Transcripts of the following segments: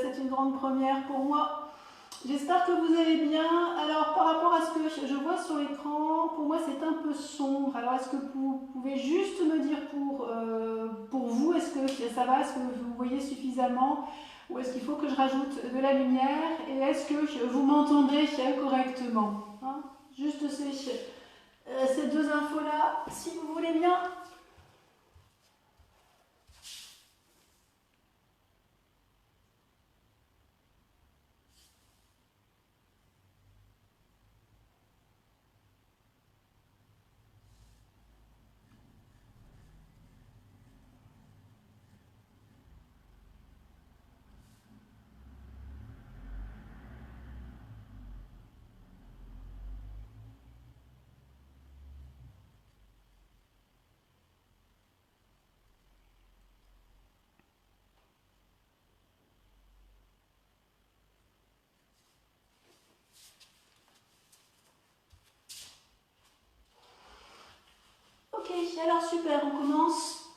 c'est une grande première pour moi. J'espère que vous allez bien. Alors par rapport à ce que je vois sur l'écran, pour moi c'est un peu sombre. Alors est-ce que vous pouvez juste me dire pour vous, est-ce que ça va, est-ce que vous voyez suffisamment ou est-ce qu'il faut que je rajoute de la lumière et est-ce que vous m'entendez correctement, hein? Juste ces deux infos-là, si vous voulez bien. Ok, alors super, on commence.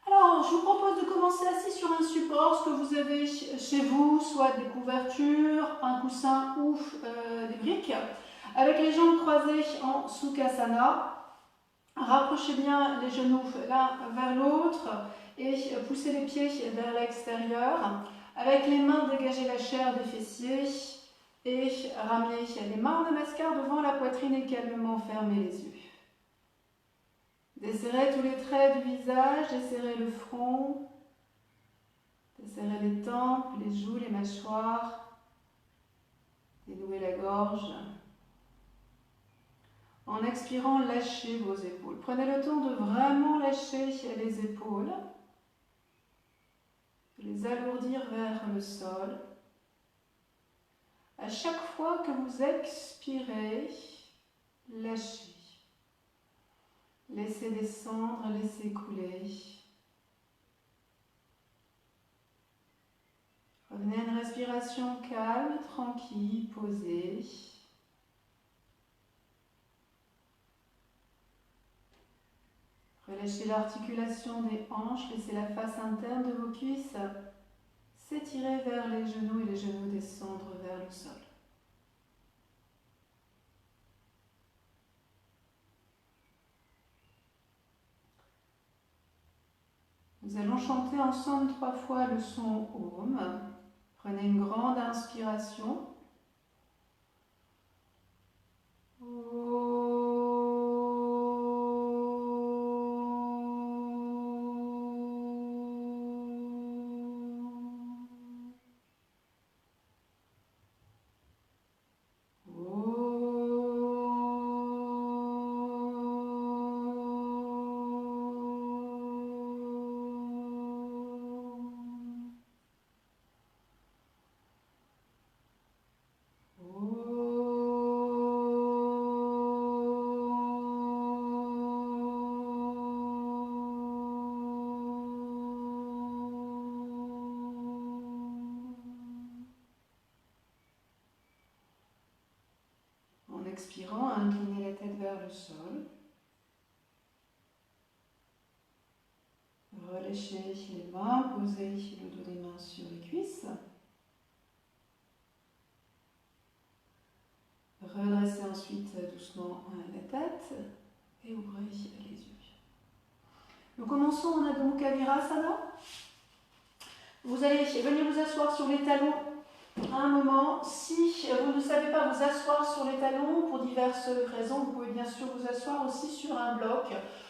Alors, je vous propose de commencer assis sur un support, ce que vous avez chez vous, soit des couvertures, un coussin ou des briques, avec les jambes croisées en Sukhasana. Rapprochez bien les genoux l'un vers l'autre et poussez les pieds vers l'extérieur. Avec les mains, dégagez la chair des fessiers et ramenez les mains en namaskar devant la poitrine et calmement fermez les yeux. Desserrez tous les traits du visage, desserrez le front, desserrez les tempes, les joues, les mâchoires, dénouez la gorge. En expirant, lâchez vos épaules. Prenez le temps de vraiment lâcher les épaules, de les alourdir vers le sol. À chaque fois que vous expirez, lâchez. Laissez descendre, laissez couler. Revenez à une respiration calme, tranquille, posée. Relâchez l'articulation des hanches, laissez la face interne de vos cuisses s'étirer vers les genoux et les genoux descendre vers le sol. Nous allons chanter ensemble 3 fois le son Om. Prenez une grande inspiration. En expirant, inclinez la tête vers le sol. Relâchez les mains, posez le dos des mains sur les cuisses. Redressez ensuite doucement la tête et ouvrez les yeux. Nous commençons en Adho Mukha Virasana. Vous allez venir vous asseoir sur les talons un moment. Si vous ne savez pas vous asseoir sur les talons pour diverses raisons, vous pouvez bien sûr vous asseoir aussi sur un bloc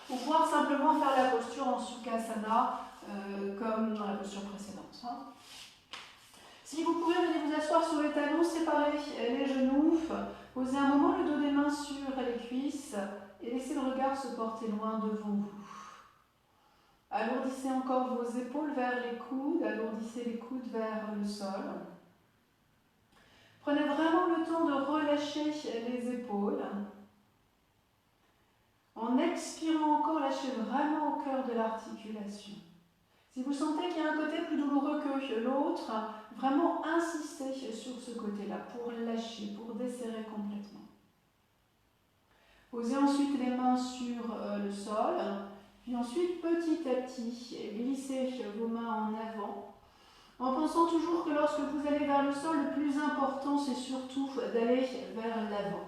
ou pouvoir simplement faire la posture en Sukhasana comme dans la posture précédente. Si vous pouvez venir vous asseoir sur les talons, séparez les genoux, posez un moment le dos des mains sur les cuisses et laissez le regard se porter loin devant vous. Alourdissez encore vos épaules vers les coudes, alourdissez les coudes vers le sol. Prenez vraiment le temps de relâcher les épaules. En expirant encore, lâchez vraiment au cœur de l'articulation. Si vous sentez qu'il y a un côté plus douloureux que l'autre, vraiment insistez sur ce côté-là pour lâcher, pour desserrer complètement. Posez ensuite les mains sur le sol, Puis ensuite, petit à petit, glissez vos mains en avant, en pensant toujours que lorsque vous allez vers le sol, le plus important, c'est surtout d'aller vers l'avant.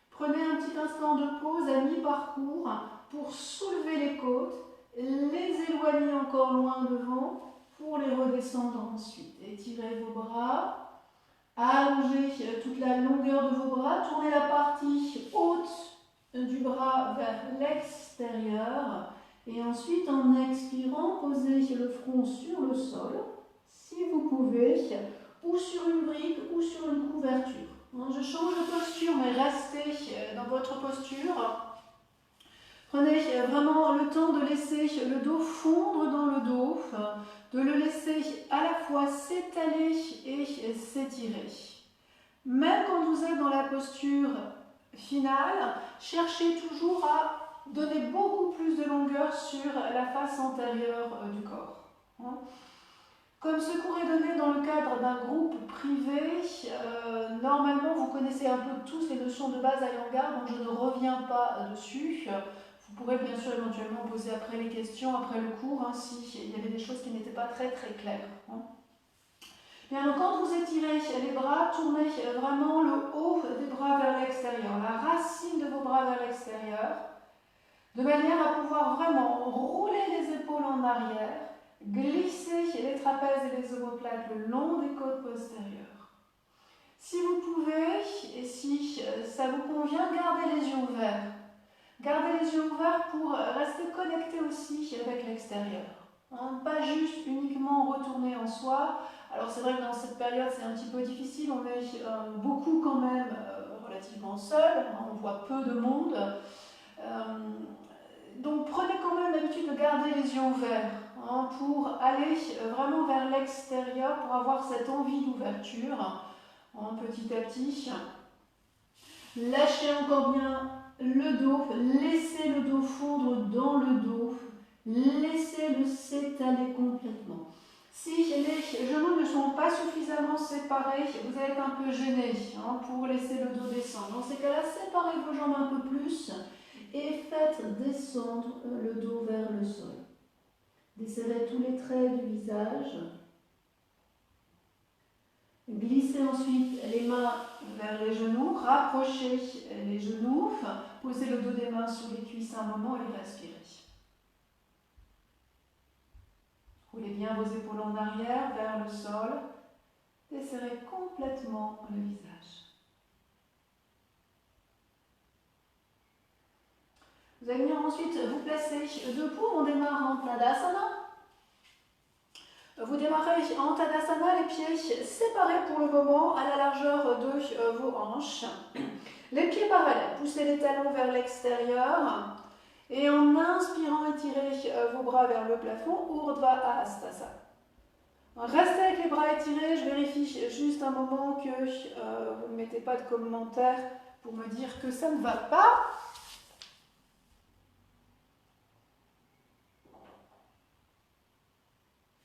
Prenez un petit instant de pause à mi-parcours pour soulever les côtes, les éloigner encore loin devant pour les redescendre ensuite. Étirez vos bras, allongez toute la longueur de vos bras, tournez la partie haute du bras vers l'extérieur et ensuite en expirant, posez le front sur le sol, si vous pouvez, ou sur une brique ou sur une couverture. Je change de posture, mais restez dans votre posture. Prenez vraiment le temps de laisser le dos fondre dans le dos, de le laisser à la fois s'étaler et s'étirer. Même quand vous êtes dans la posture finale, cherchez toujours à donner beaucoup plus de longueur sur la face antérieure du corps. Comme ce cours est donné dans le cadre d'un groupe privé, normalement vous connaissez un peu tous les notions de base à Iyengar, donc je ne reviens pas dessus. Vous pourrez bien sûr éventuellement poser après les questions, après le cours, s'il y avait des choses qui n'étaient pas très claires. Bien, donc quand vous étirez les bras, tournez vraiment le haut des bras vers l'extérieur, la racine de vos bras vers l'extérieur, de manière à pouvoir vraiment rouler les épaules en arrière, glisser les trapèzes et les omoplates le long des côtes postérieures. Si vous pouvez, et si ça vous convient, gardez les yeux ouverts. Gardez les yeux ouverts pour rester connecté aussi avec l'extérieur. Pas juste uniquement retourner en soi. Alors c'est vrai que dans cette période c'est un petit peu difficile, on est beaucoup quand même relativement seul, on voit peu de monde. Donc prenez quand même l'habitude de garder les yeux ouverts pour aller vraiment vers l'extérieur, pour avoir cette envie d'ouverture petit à petit. Lâchez encore bien le dos, laissez le dos fondre dans le dos, laissez-le s'étaler complètement. Si les genoux ne sont pas suffisamment séparés, vous allez être un peu gêné pour laisser le dos descendre. Dans ces cas-là, séparez vos jambes un peu plus et faites descendre le dos vers le sol. Desserrez tous les traits du visage. Glissez ensuite les mains vers les genoux, rapprochez les genoux, posez le dos des mains sous les cuisses un moment et respirez. Roulez bien vos épaules en arrière vers le sol, desserrez complètement le visage. Vous allez venir ensuite vous placer debout, on démarre en Tadasana. Vous démarrez en Tadasana, les pieds séparés pour le moment à la largeur de vos hanches. Les pieds parallèles, poussez les talons vers l'extérieur et en inspirant, étirez vos bras vers le plafond, Urdhva Hastasana. Restez avec les bras étirés, je vérifie juste un moment que vous ne mettez pas de commentaires pour me dire que ça ne va pas.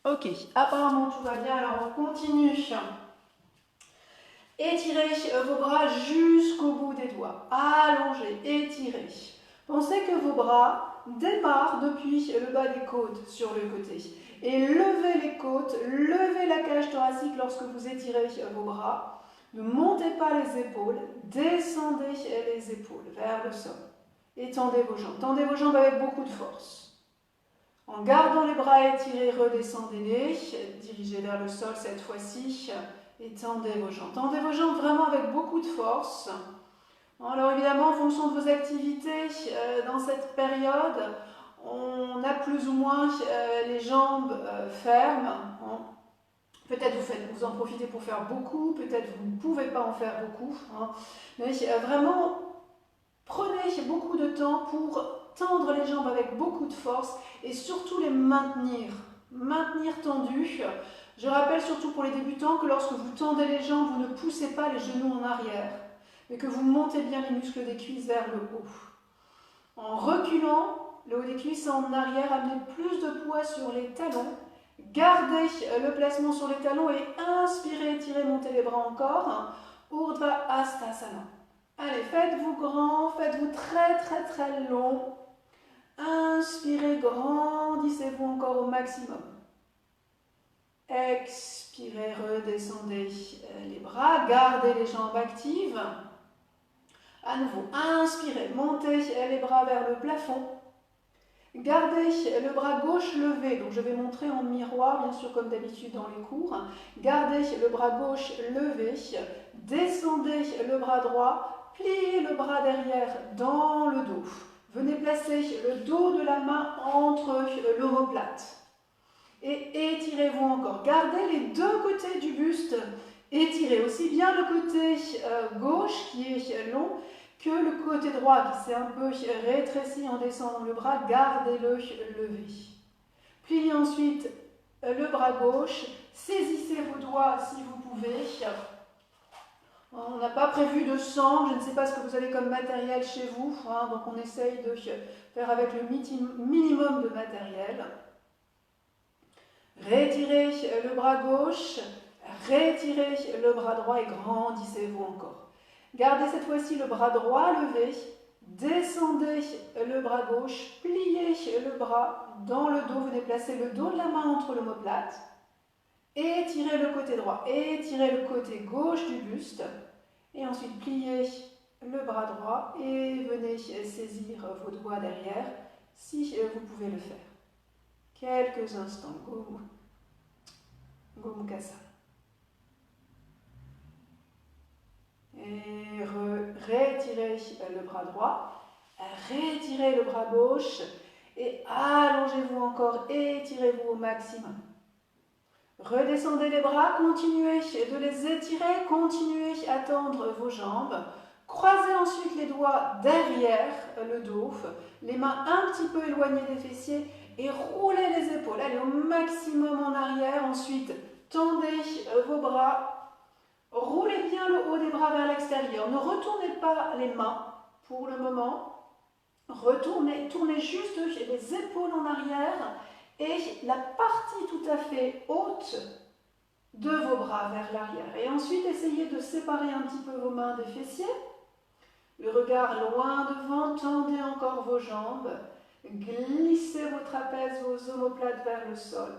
Ok, apparemment tout va bien, alors on continue. Étirez vos bras jusqu'au bout des doigts. Allongez, étirez. Pensez que vos bras démarrent depuis le bas des côtes sur le côté. Et levez les côtes, levez la cage thoracique lorsque vous étirez vos bras. Ne montez pas les épaules, descendez les épaules vers le sol. Étendez vos jambes. Tendez vos jambes avec beaucoup de force. En gardant les bras étirés, redescendez-les, dirigez vers le sol cette fois-ci, et tendez vos jambes. Tendez vos jambes vraiment avec beaucoup de force. Alors évidemment, en fonction de vos activités, dans cette période, on a plus ou moins les jambes fermes. Peut-être vous en profitez pour faire beaucoup, peut-être vous ne pouvez pas en faire beaucoup. Mais vraiment, prenez beaucoup de temps pour tendre les jambes avec beaucoup de force et surtout les maintenir tendues. Je rappelle surtout pour les débutants que lorsque vous tendez les jambes, vous ne poussez pas les genoux en arrière, mais que vous montez bien les muscles des cuisses vers le haut. En reculant, le haut des cuisses en arrière, amenez plus de poids sur les talons. Gardez le placement sur les talons et inspirez, étirez, montez les bras encore. Urdhva Hastasana. Allez, faites-vous grand, faites-vous très long. Inspirez, grandissez-vous encore au maximum. Expirez, redescendez les bras, gardez les jambes actives. À nouveau, inspirez, montez les bras vers le plafond. Gardez le bras gauche levé, donc je vais montrer en miroir, bien sûr comme d'habitude dans les cours. Gardez le bras gauche levé, descendez le bras droit, pliez le bras derrière dans le dos. Venez placer le dos de la main entre l'omoplate. Et étirez-vous encore. Gardez les deux côtés du buste. Étirez aussi bien le côté gauche qui est long que le côté droit qui s'est un peu rétréci en descendant le bras. Gardez-le levé. Pliez ensuite le bras gauche. Saisissez vos doigts si vous pouvez. On n'a pas prévu de sang, je ne sais pas ce que vous avez comme matériel chez vous, donc on essaye de faire avec le minimum de matériel. Retirez le bras gauche, retirez le bras droit et grandissez-vous encore. Gardez cette fois-ci le bras droit levé, descendez le bras gauche, pliez le bras dans le dos, venez placer le dos de la main entre l'omoplate. Étirez le côté droit, étirez le côté gauche du buste et ensuite pliez le bras droit et venez saisir vos doigts derrière si vous pouvez le faire. Quelques instants, Gomukhasa. Et retirez le bras droit, retirez le bras gauche et allongez-vous encore, étirez-vous au maximum. Redescendez les bras, continuez de les étirer, continuez à tendre vos jambes. Croisez ensuite les doigts derrière le dos, les mains un petit peu éloignées des fessiers et roulez les épaules. Allez au maximum en arrière. Ensuite, tendez vos bras, roulez bien le haut des bras vers l'extérieur. Ne retournez pas les mains pour le moment. Tournez juste les épaules en arrière. Et la partie tout à fait haute de vos bras vers l'arrière. Et ensuite, essayez de séparer un petit peu vos mains des fessiers. Le regard loin devant, tendez encore vos jambes. Glissez vos trapèzes, vos omoplates vers le sol.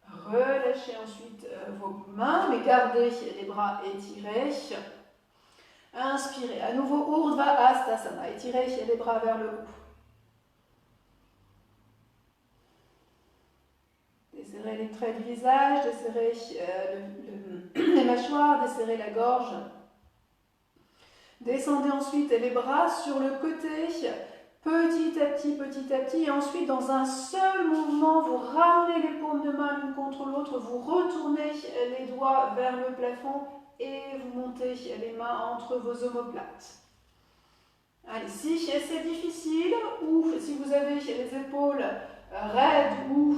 Relâchez ensuite vos mains, mais gardez les bras étirés. Inspirez, à nouveau Urdhva Hastasana, étirez les bras vers le haut. Desserrez les traits du visage, desserrez les mâchoires, desserrez la gorge. Descendez ensuite les bras sur le côté, petit à petit, et ensuite dans un seul mouvement, vous ramenez les paumes de main l'une contre l'autre, vous retournez les doigts vers le plafond, et vous montez les mains entre vos omoplates. Allez, si c'est difficile, ou si vous avez les épaules raides, ou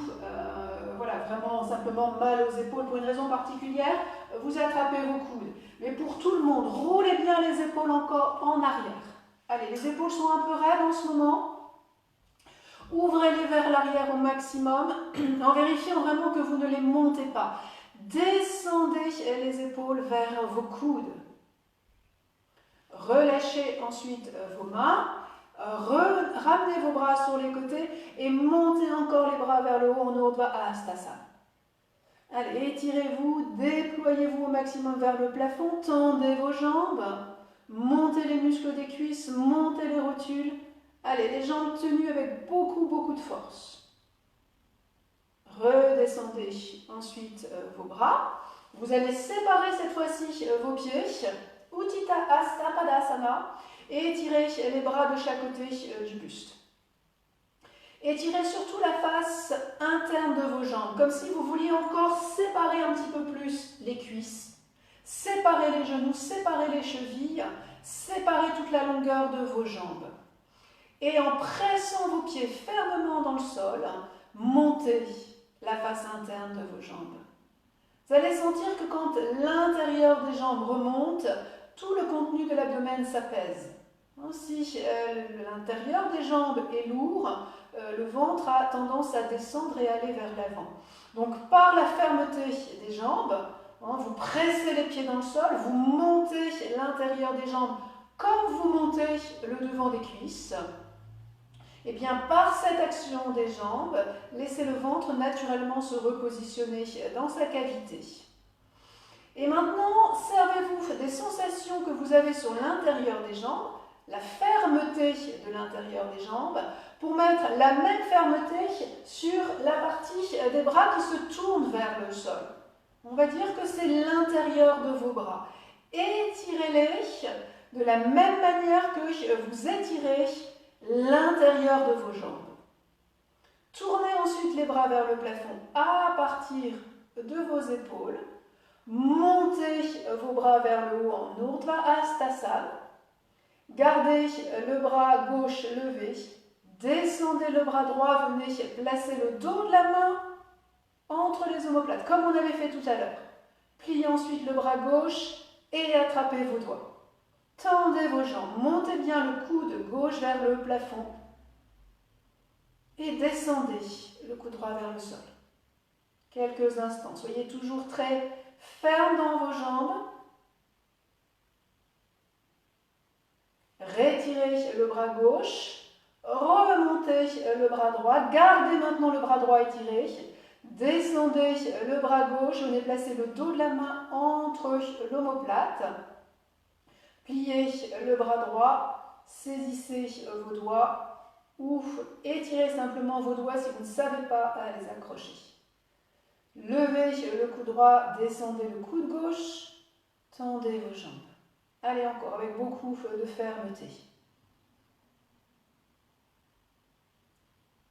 voilà, vraiment simplement mal aux épaules pour une raison particulière, vous attrapez vos coudes. Mais pour tout le monde, roulez bien les épaules encore en arrière. Allez, les épaules sont un peu raides en ce moment. Ouvrez-les vers l'arrière au maximum, en vérifiant vraiment que vous ne les montez pas. Descendez les épaules vers vos coudes. Relâchez ensuite vos mains. Ramenez vos bras sur les côtés et montez encore les bras vers le haut en Urdhva Hastasana. Allez, étirez-vous, déployez-vous au maximum vers le plafond, tendez vos jambes, montez les muscles des cuisses, montez les rotules. Allez, les jambes tenues avec beaucoup de force. Redescendez ensuite vos bras. Vous allez séparer cette fois-ci vos pieds. Utthita Hasta Padasana. Et étirez les bras de chaque côté du buste. Étirez surtout la face interne de vos jambes, comme si vous vouliez encore séparer un petit peu plus les cuisses. Séparez les genoux, séparez les chevilles, séparez toute la longueur de vos jambes. Et en pressant vos pieds fermement dans le sol, montez la face interne de vos jambes. Vous allez sentir que quand l'intérieur des jambes remonte, tout le contenu de l'abdomen s'apaise. Si l'intérieur des jambes est lourd, le ventre a tendance à descendre et aller vers l'avant. Donc par la fermeté des jambes, vous pressez les pieds dans le sol, vous montez l'intérieur des jambes comme vous montez le devant des cuisses, et bien par cette action des jambes, laissez le ventre naturellement se repositionner dans sa cavité. Et maintenant, servez-vous des sensations que vous avez sur l'intérieur des jambes, la fermeté de l'intérieur des jambes, pour mettre la même fermeté sur la partie des bras qui se tournent vers le sol. On va dire que c'est l'intérieur de vos bras. Étirez-les de la même manière que vous étirez l'intérieur de vos jambes. Tournez ensuite les bras vers le plafond à partir de vos épaules. Montez vos bras vers le haut en Urdhva Hastasana. Gardez le bras gauche levé. Descendez le bras droit, venez placer le dos de la main entre les omoplates, comme on avait fait tout à l'heure. Pliez ensuite le bras gauche et attrapez vos doigts. Tendez vos jambes, montez bien le coude gauche vers le plafond et descendez le coude droit vers le sol. Quelques instants, soyez toujours très ferme dans vos jambes. Retirez le bras gauche, remontez le bras droit, gardez maintenant le bras droit étiré, descendez le bras gauche, venez placer le dos de la main entre l'omoplate, pliez le bras droit, saisissez vos doigts ou étirez simplement vos doigts si vous ne savez pas les accrocher. Levez le coude droit, descendez le coude gauche, tendez vos jambes. Allez encore, avec beaucoup de fermeté.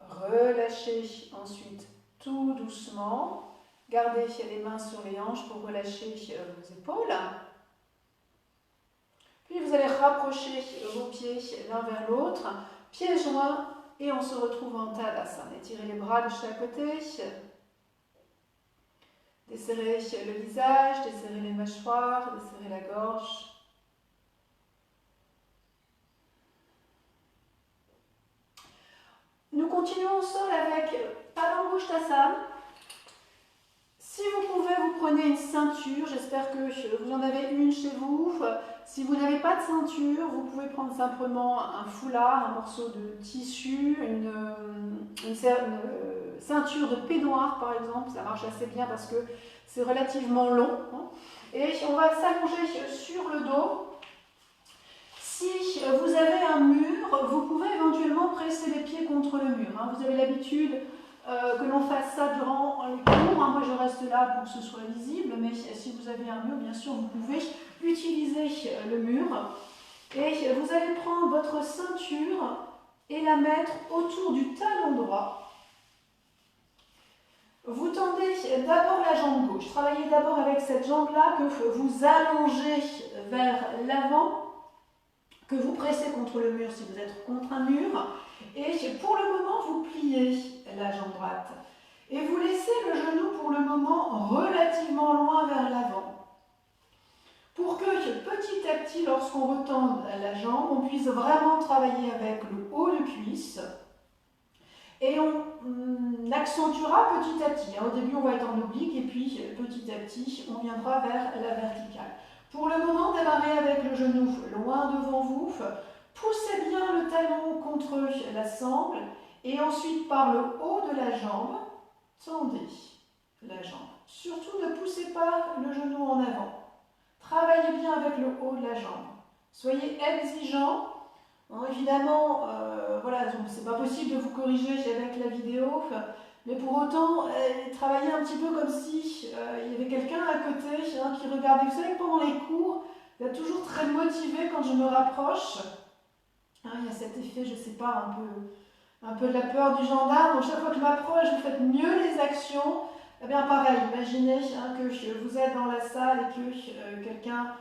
Relâchez ensuite tout doucement. Gardez les mains sur les hanches pour relâcher vos épaules. Puis vous allez rapprocher vos pieds l'un vers l'autre, pieds joints, et on se retrouve en Tadasana. Étirez les bras de chaque côté. Desserrez le visage, desserrez les mâchoires, desserrez la gorge. Nous continuons au sol avec Padangusthasana. Si vous pouvez, vous prenez une ceinture. J'espère que vous en avez une chez vous. Si vous n'avez pas de ceinture, vous pouvez prendre simplement un foulard, un morceau de tissu, une ceinture de peignoir par exemple. Ça marche assez bien parce que c'est relativement long. Et on va s'allonger sur le dos. Si vous avez un mur, vous pouvez éventuellement presser les pieds contre le mur. Vous avez l'habitude que l'on fasse ça durant les cours. Moi, je reste là pour que ce soit visible, mais si vous avez un mur, bien sûr, vous pouvez utiliser le mur. Et vous allez prendre votre ceinture et la mettre autour du talon droit. Vous tendez d'abord la jambe gauche. Travaillez d'abord avec cette jambe-là que vous allongez vers l'avant, que vous pressez contre le mur si vous êtes contre un mur. Et pour le moment, vous pliez la jambe droite. Et vous laissez le genou pour le moment relativement loin vers l'avant. Pour que petit à petit, lorsqu'on retende la jambe, on puisse vraiment travailler avec le haut de cuisse. Et on accentuera petit à petit. Au début, on va être en oblique et puis petit à petit, on viendra vers la verticale. Pour le moment, démarrez avec le genou loin devant vous. Poussez bien le talon contre la sangle et ensuite par le haut de la jambe, tendez la jambe. Surtout ne poussez pas le genou en avant. Travaillez bien avec le haut de la jambe. Soyez exigeant. Évidemment, voilà, c'est pas possible de vous corriger avec la vidéo, mais pour autant, travaillez un petit peu comme si il y avait quelqu'un à côté qui regardait. Vous savez que pendant les cours, vous êtes toujours très motivé quand je me rapproche. Il y a cet effet, je ne sais pas, un peu de la peur du gendarme. Donc chaque fois que je m'approche, vous faites mieux les actions. Eh bien pareil, imaginez que vous êtes dans la salle et que quelqu'un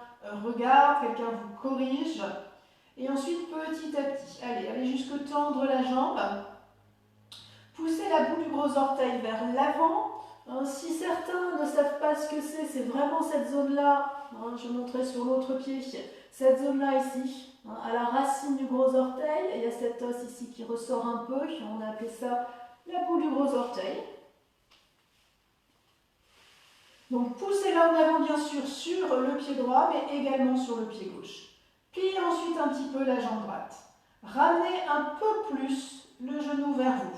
regarde, quelqu'un vous corrige. Et ensuite, petit à petit, allez jusque tendre la jambe. Poussez la bout du gros orteil vers l'avant. Si certains ne savent pas ce que c'est vraiment cette zone-là. Je montrerai sur l'autre pied. Cette zone-là ici, à la racine du gros orteil. Il y a cet os ici qui ressort un peu. On a appelé ça la bout du gros orteil. Donc poussez là en avant bien sûr sur le pied droit, mais également sur le pied gauche. Pliez ensuite un petit peu la jambe droite. Ramenez un peu plus le genou vers vous.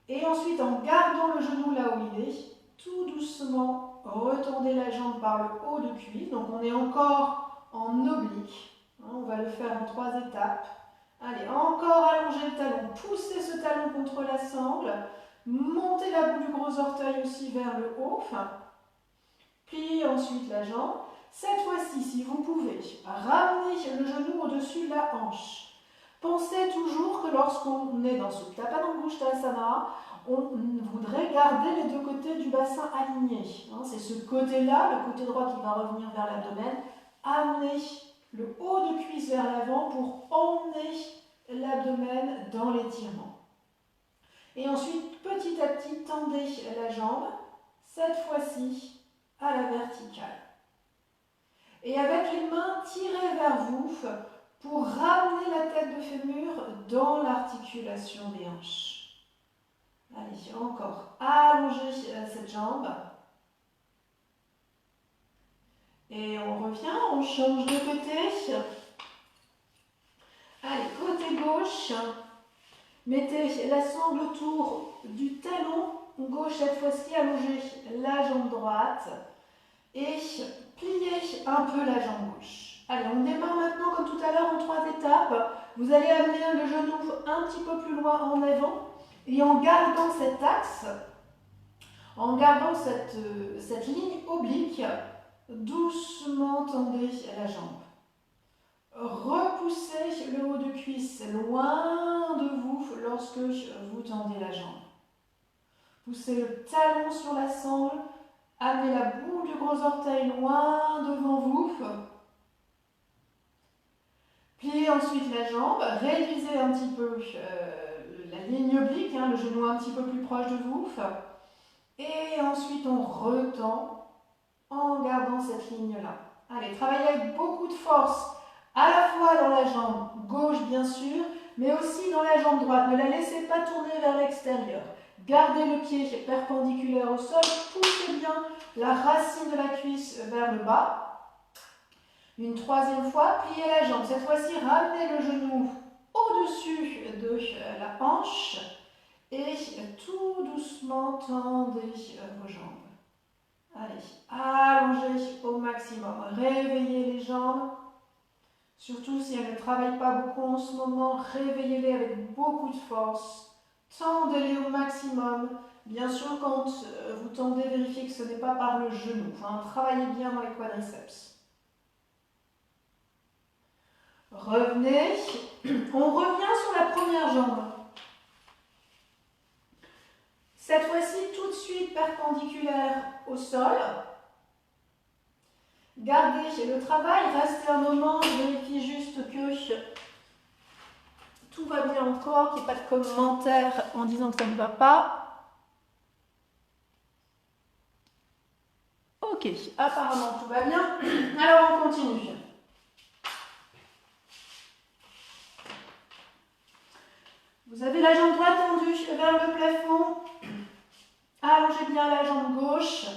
Et ensuite, en gardant le genou là où il est, tout doucement, retendez la jambe par le haut de cuisse. Donc on est encore en oblique. On va le faire en 3 étapes. Allez, encore allonger le talon. Poussez ce talon contre la sangle. Montez la bout du gros orteil aussi vers le haut. Pliez ensuite la jambe. Cette fois-ci, si vous pouvez, ramenez le genou au-dessus de la hanche. Pensez toujours que lorsqu'on est dans Supta Padangusthasana, on voudrait garder les deux côtés du bassin alignés. C'est ce côté-là, le côté droit qui va revenir vers l'abdomen. Amenez le haut de cuisse vers l'avant pour emmener l'abdomen dans l'étirement. Et ensuite, petit à petit, tendez la jambe, cette fois-ci à la verticale. Et avec les mains, tirez vers vous pour ramener la tête de fémur dans l'articulation des hanches. Allez, encore. Allongez cette jambe. Et on revient, on change de côté. Allez, côté gauche. Mettez la sangle autour du talon gauche, cette fois-ci, allongez la jambe droite. Et pliez un peu la jambe gauche. Allez, on démarre maintenant comme tout à l'heure en 3 étapes. Vous allez amener le genou un petit peu plus loin en avant et en gardant cet axe, en gardant cette ligne oblique, doucement tendez la jambe. Repoussez le haut de cuisse loin de vous lorsque vous tendez la jambe. Poussez le talon sur la sangle. Amenez la boule du gros orteil loin devant vous. Pliez ensuite la jambe. Réduisez un petit peu la ligne oblique, le genou un petit peu plus proche de vous. Et ensuite, on retend en gardant cette ligne-là. Allez, travaillez avec beaucoup de force, à la fois dans la jambe gauche, bien sûr, mais aussi dans la jambe droite. Ne la laissez pas tourner vers l'extérieur. Gardez le pied perpendiculaire au sol, poussez bien la racine de la cuisse vers le bas. Une 3e fois, pliez la jambe. Cette fois-ci, ramenez le genou au-dessus de la hanche et tout doucement tendez vos jambes. Allez, allongez au maximum. Réveillez les jambes. Surtout si elles ne travaillent pas beaucoup en ce moment, réveillez-les avec beaucoup de force. Tendez-les au maximum. Bien sûr, quand vous tendez, vérifiez que ce n'est pas par le genou. Travaillez bien dans les quadriceps. Revenez. On revient sur la première jambe. Cette fois-ci, tout de suite perpendiculaire au sol. Gardez le travail, restez un moment, vérifiez juste que tout va bien encore, qu'il n'y ait pas de commentaires en disant que ça ne va pas. Ok, apparemment tout va bien. Alors on continue. Vous avez la jambe droite tendue vers le plafond. Allongez bien la jambe gauche.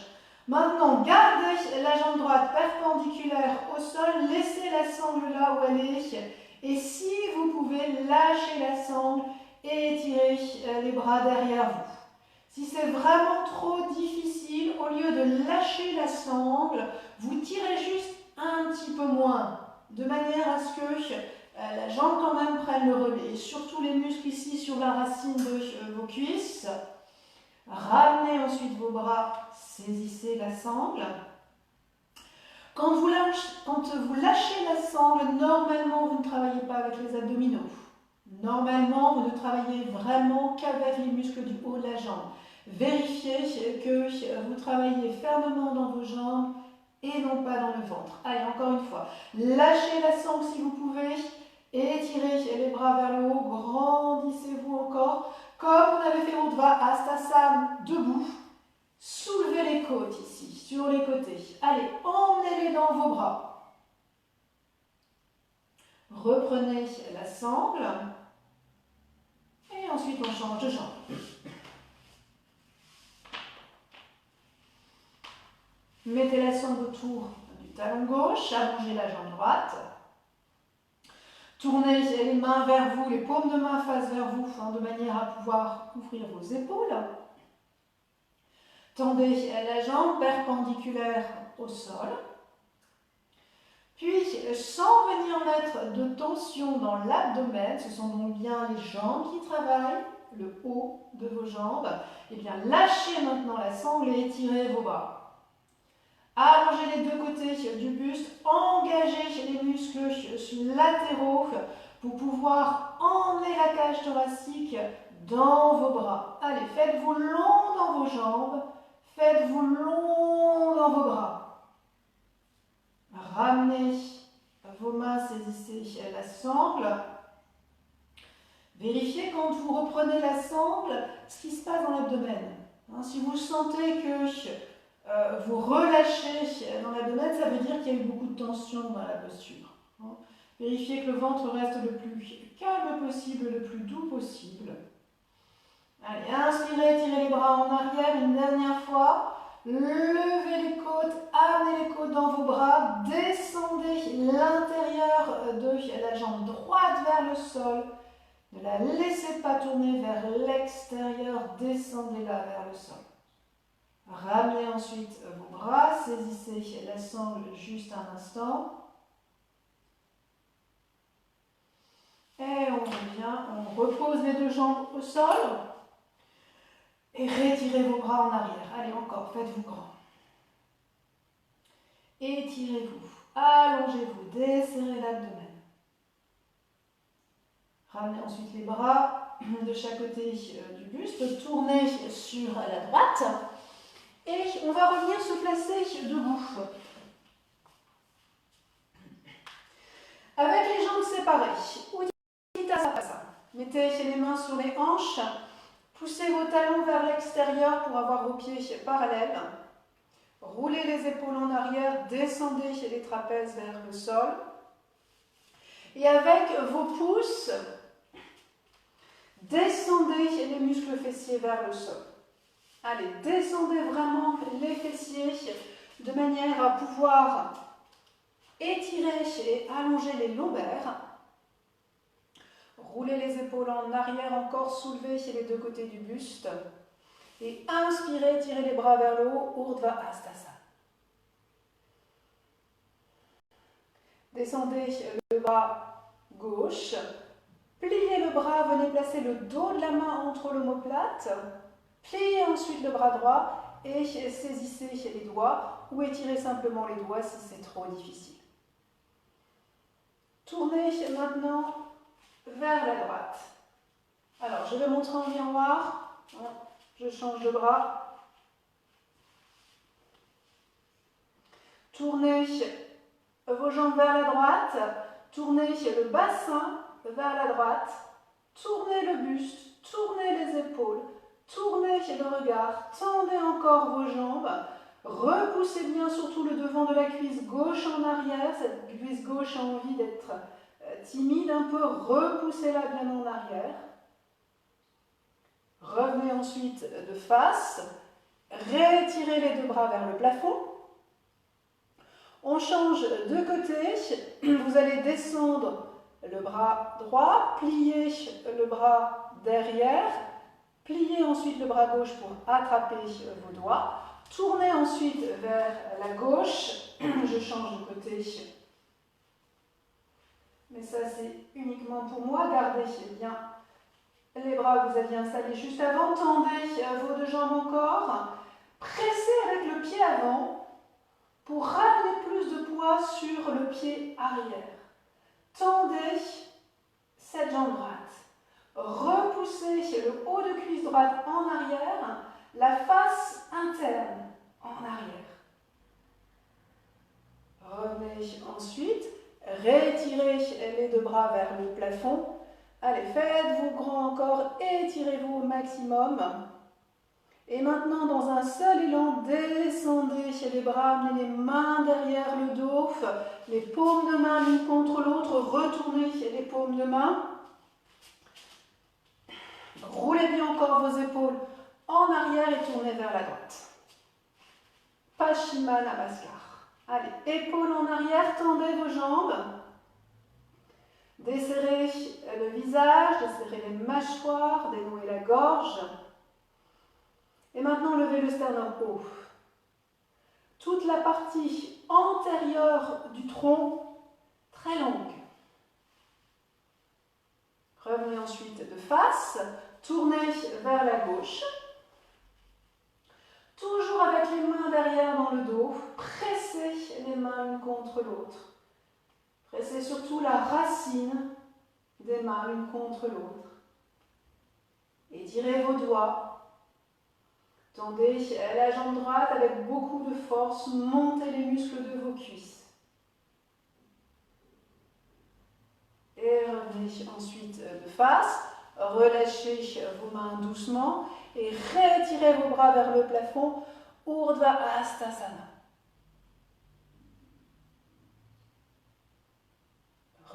Maintenant, gardez la jambe droite perpendiculaire au sol. Laissez la sangle là où elle est. Et si vous pouvez, lâcher la sangle et étirer les bras derrière vous. Si c'est vraiment trop difficile, au lieu de lâcher la sangle, vous tirez juste un petit peu moins, de manière à ce que la jambe quand même prenne le relais. Et surtout les muscles ici sur la racine de vos cuisses. Ramenez ensuite vos bras, saisissez la sangle. Quand vous lâchez la sangle, normalement, vous ne travaillez pas avec les abdominaux. Normalement, vous ne travaillez vraiment qu'avec les muscles du haut de la jambe. Vérifiez que vous travaillez fermement dans vos jambes et non pas dans le ventre. Allez, encore une fois. Lâchez la sangle si vous pouvez. Étirez les bras vers le haut. Grandissez-vous encore. Comme on avait fait Urdhva Hastasana, debout. Soulevez les côtes ici, sur les côtés. Allez, emmenez-les dans vos bras. Reprenez la sangle. Et ensuite, on change de jambe. Mettez la sangle autour du talon gauche. Allongez la jambe droite. Tournez les mains vers vous, les paumes de main face vers vous, de manière à pouvoir ouvrir vos épaules. Tendez la jambe perpendiculaire au sol. Puis, sans venir mettre de tension dans l'abdomen, ce sont donc bien les jambes qui travaillent, le haut de vos jambes, et bien lâchez maintenant la sangle et étirez vos bras. Allongez les deux côtés du buste, engagez les muscles latéraux pour pouvoir emmener la cage thoracique dans vos bras. Allez, faites-vous long dans vos jambes, faites-vous long dans vos bras. Ramenez vos mains, saisissez la sangle. Vérifiez quand vous reprenez la sangle ce qui se passe dans l'abdomen. Si vous sentez que vous relâchez dans l'abdomen, ça veut dire qu'il y a eu beaucoup de tension dans la posture. Vérifiez que le ventre reste le plus calme possible, le plus doux possible. Allez, inspirez, tirez les bras en arrière une dernière fois. Levez les côtes, amenez les côtes dans vos bras, descendez l'intérieur de la jambe droite vers le sol. Ne la laissez pas tourner vers l'extérieur, descendez-la vers le sol. Ramenez ensuite vos bras, saisissez la sangle juste un instant. Et on revient, on repose les deux jambes au sol. Et retirez vos bras en arrière. Allez, encore, faites-vous grand. Étirez-vous, allongez-vous, desserrez l'abdomen. Ramenez ensuite les bras de chaque côté du buste, tournez sur la droite. Et on va revenir se placer debout. Avec les jambes séparées. Uttanasana. Mettez les mains sur les hanches. Poussez vos talons vers l'extérieur pour avoir vos pieds parallèles. Roulez les épaules en arrière, descendez les trapèzes vers le sol. Et avec vos pouces, descendez les muscles fessiers vers le sol. Allez, descendez vraiment les fessiers de manière à pouvoir étirer et allonger les lombaires. Roulez les épaules en arrière encore, soulevez les deux côtés du buste. Et inspirez, tirez les bras vers le haut, Urdhva Hastasana. Descendez le bras gauche. Pliez le bras, venez placer le dos de la main entre l'omoplate. Pliez ensuite le bras droit et saisissez les doigts ou étirez simplement les doigts si c'est trop difficile. Tournez maintenant vers la droite. Alors, je vais montrer en miroir. Je change de bras. Tournez vos jambes vers la droite. Tournez le bassin vers la droite. Tournez le buste. Tournez les épaules. Tournez le regard. Tendez encore vos jambes. Repoussez bien surtout le devant de la cuisse gauche en arrière. Cette cuisse gauche a envie d'être timide un peu, repoussez-la bien en arrière. Revenez ensuite de face, retirez les deux bras vers le plafond. On change de côté, vous allez descendre le bras droit, plier le bras derrière, pliez ensuite le bras gauche pour attraper vos doigts, tournez ensuite vers la gauche, je change de côté. Mais ça, c'est uniquement pour moi. Gardez bien les bras que vous aviez installés juste avant. Tendez vos deux jambes encore. Pressez avec le pied avant pour ramener plus de poids sur le pied arrière. Tendez cette jambe droite. Repoussez le haut de cuisse droite en arrière, la face interne en arrière. Revenez ensuite. Rétirez les deux bras vers le plafond. Allez, faites-vous grand encore, étirez-vous au maximum. Et maintenant, dans un seul élan, descendez les bras, amenez les mains derrière le dos, les paumes de main l'une contre l'autre, retournez les paumes de main. Roulez bien encore vos épaules en arrière et tournez vers la droite. Paschimana Namaskar. Allez, épaules en arrière, tendez vos jambes. Desserrez le visage, desserrez les mâchoires, dénouez la gorge. Et maintenant, levez le sternum haut. Toute la partie antérieure du tronc, très longue. Revenez ensuite de face, tournez vers la gauche. Toujours avec les mains derrière dans le dos, pressez les mains l'une contre l'autre. Pressez surtout la racine des mains l'une contre l'autre. Étirez vos doigts. Tendez la jambe droite avec beaucoup de force, montez les muscles de vos cuisses. Et revenez ensuite de face, relâchez vos mains doucement et retirez vos bras vers le plafond, Urdhva Hastasana.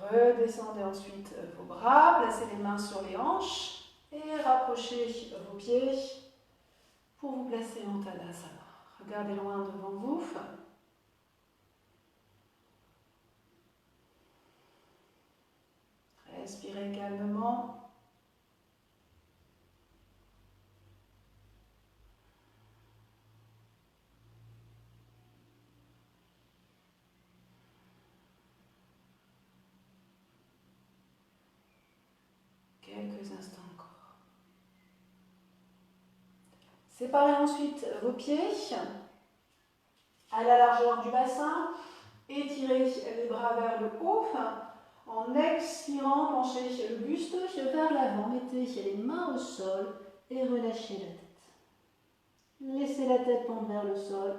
Redescendez ensuite vos bras, placez les mains sur les hanches et rapprochez vos pieds pour vous placer en Tadasana. Regardez loin devant vous. Respirez calmement. Quelques instants encore. Séparez ensuite vos pieds à la largeur du bassin. Étirez les bras vers le haut. En expirant, penchez le buste vers l'avant. Mettez les mains au sol et relâchez la tête. Laissez la tête pendre vers le sol.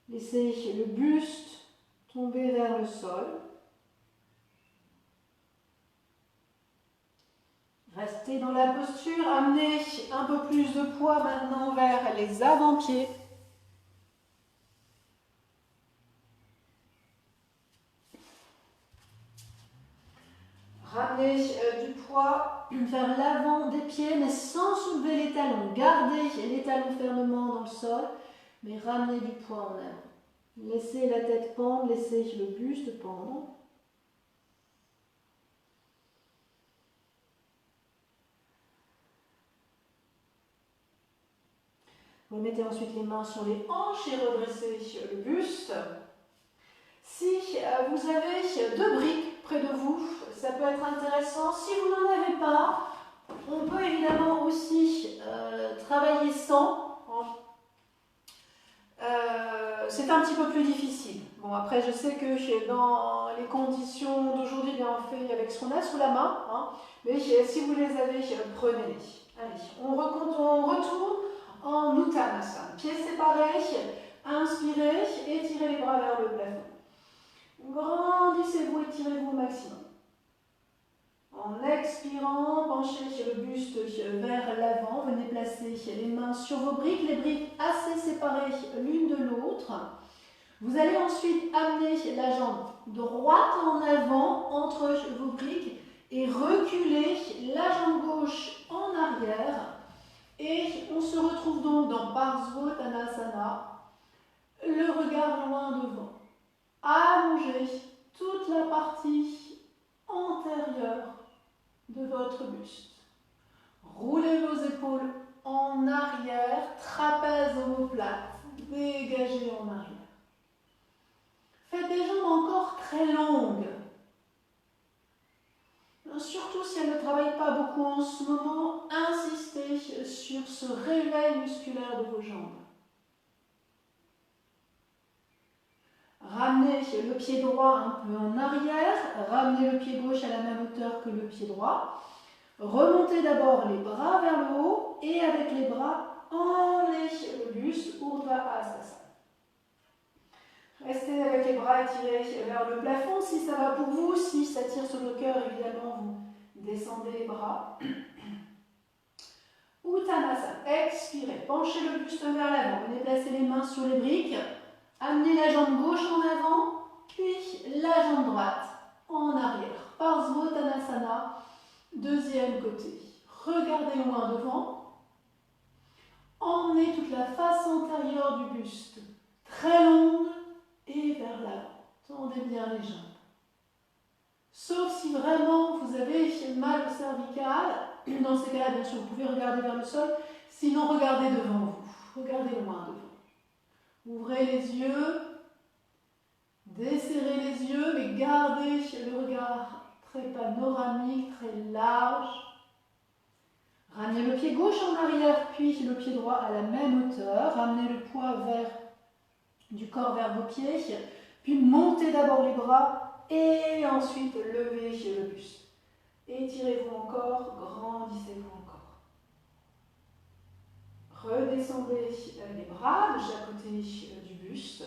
Laissez le buste tomber vers le sol. Restez dans la posture, amenez un peu plus de poids maintenant vers les avant-pieds. Ramenez du poids vers l'avant des pieds, mais sans soulever les talons. Gardez les talons fermement dans le sol, mais ramenez du poids en avant. Laissez la tête pendre, laissez le buste pendre. Remettez ensuite les mains sur les hanches et redressez le buste. Si vous avez 2 briques près de vous, ça peut être intéressant. Si vous n'en avez pas, on peut évidemment aussi travailler sans. C'est un petit peu plus difficile. Bon, après, je sais que dans les conditions d'aujourd'hui, on fait avec ce qu'on a sous la main. Mais si vous les avez, prenez-les. Allez, on retourne en Uttanasana. Pieds séparés, inspirez, étirez les bras vers le plafond. Grandissez-vous, étirez-vous au maximum. En expirant, penchez le buste vers l'avant. Venez placer les mains sur vos briques, les briques assez séparées l'une de l'autre. Vous allez ensuite amener la jambe droite en avant entre vos briques et reculer la jambe gauche en arrière. Et on se retrouve donc dans Parsvottanasana, le regard loin devant. Allongez toute la partie antérieure de votre buste. Roulez vos épaules en arrière, trapèze omoplate, dégagez en arrière. Faites des jambes encore très longues. Surtout si elles ne travaillent pas beaucoup en ce moment, insistez sur ce réveil musculaire de vos jambes. Ramenez le pied droit un peu en arrière, ramenez le pied gauche à la même hauteur que le pied droit. Remontez d'abord les bras vers le haut et avec les bras, emmenez le buste, Urdhva Hastasana. Restez avec les bras étirés vers le plafond si ça va pour vous. Si ça tire sur le cœur, évidemment, vous descendez les bras. Uttanasana, expirez, penchez le buste vers l'avant. Venez placer les mains sur les briques. Amenez la jambe gauche en avant, puis la jambe droite en arrière. Parsvottanasana, deuxième côté. Regardez loin devant. Emmenez toute la face antérieure du buste, très longue, et vers l'avant. Tendez bien les jambes. Sauf si vraiment vous avez mal au cervical, dans ces cas-là, bien sûr, vous pouvez regarder vers le sol. Sinon, regardez devant vous. Regardez loin devant. Ouvrez les yeux. Desserrez les yeux, mais gardez le regard très panoramique, très large. Ramenez le pied gauche en arrière, puis le pied droit à la même hauteur. Ramenez le poids du corps vers vos pieds, puis montez d'abord les bras et ensuite levez le buste. Étirez-vous encore, grandissez-vous encore. Redescendez les bras de chaque côté du buste.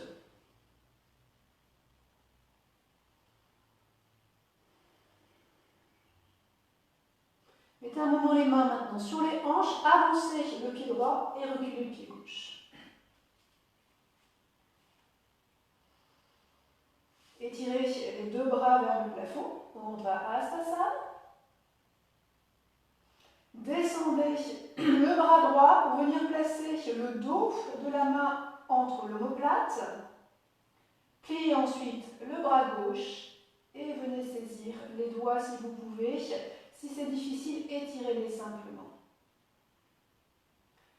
Mettez un moment les mains maintenant sur les hanches, avancez le pied droit et reculez le pied gauche. Étirez les deux bras vers le plafond, on va à Hastasana. Descendez le bras droit pour venir placer le dos de la main entre l'omoplate. Pliez ensuite le bras gauche et venez saisir les doigts si vous pouvez. Si c'est difficile, étirez-les simplement.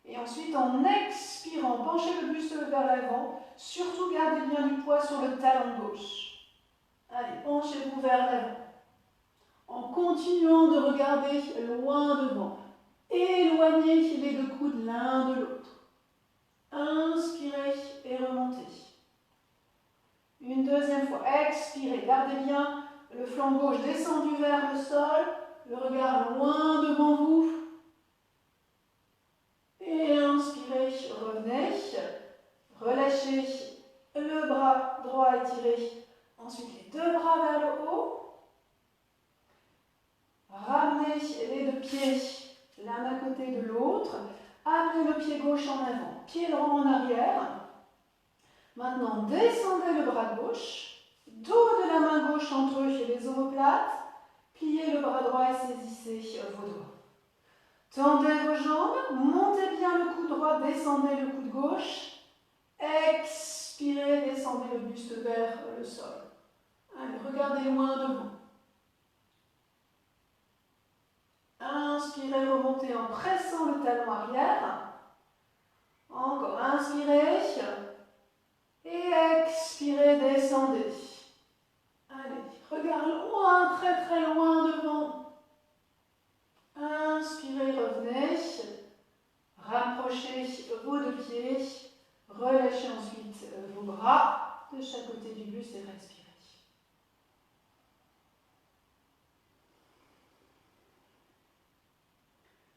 Et ensuite, en expirant, penchez le buste vers l'avant. Surtout, gardez bien du poids sur le talon gauche. Allez, penchez-vous vers l'avant. En continuant de regarder loin devant. Éloignez les deux coudes l'un de l'autre. Inspirez et remontez. Une deuxième fois, expirez. Gardez bien le flanc gauche descendu vers le sol. Le regard loin devant vous. Et inspirez, revenez. Relâchez le bras droit étiré. Ensuite, les deux bras vers le haut. Ramenez les deux pieds l'un à côté de l'autre. Amenez le pied gauche en avant, pied droit en arrière. Maintenant, descendez le bras gauche. Dos de la main gauche entre les omoplates. Pliez le bras droit et saisissez vos doigts. Tendez vos jambes, montez bien le coude droit, descendez le coude gauche. Expirez, descendez le buste vers le sol. Allez, regardez loin devant. Inspirez, remontez en pressant le talon arrière. Encore, inspirez. Et expirez, descendez. Allez, regard loin, très très loin devant. Inspirez, revenez. Rapprochez vos deux pieds. Relâchez ensuite vos bras de chaque côté du buste et respirez.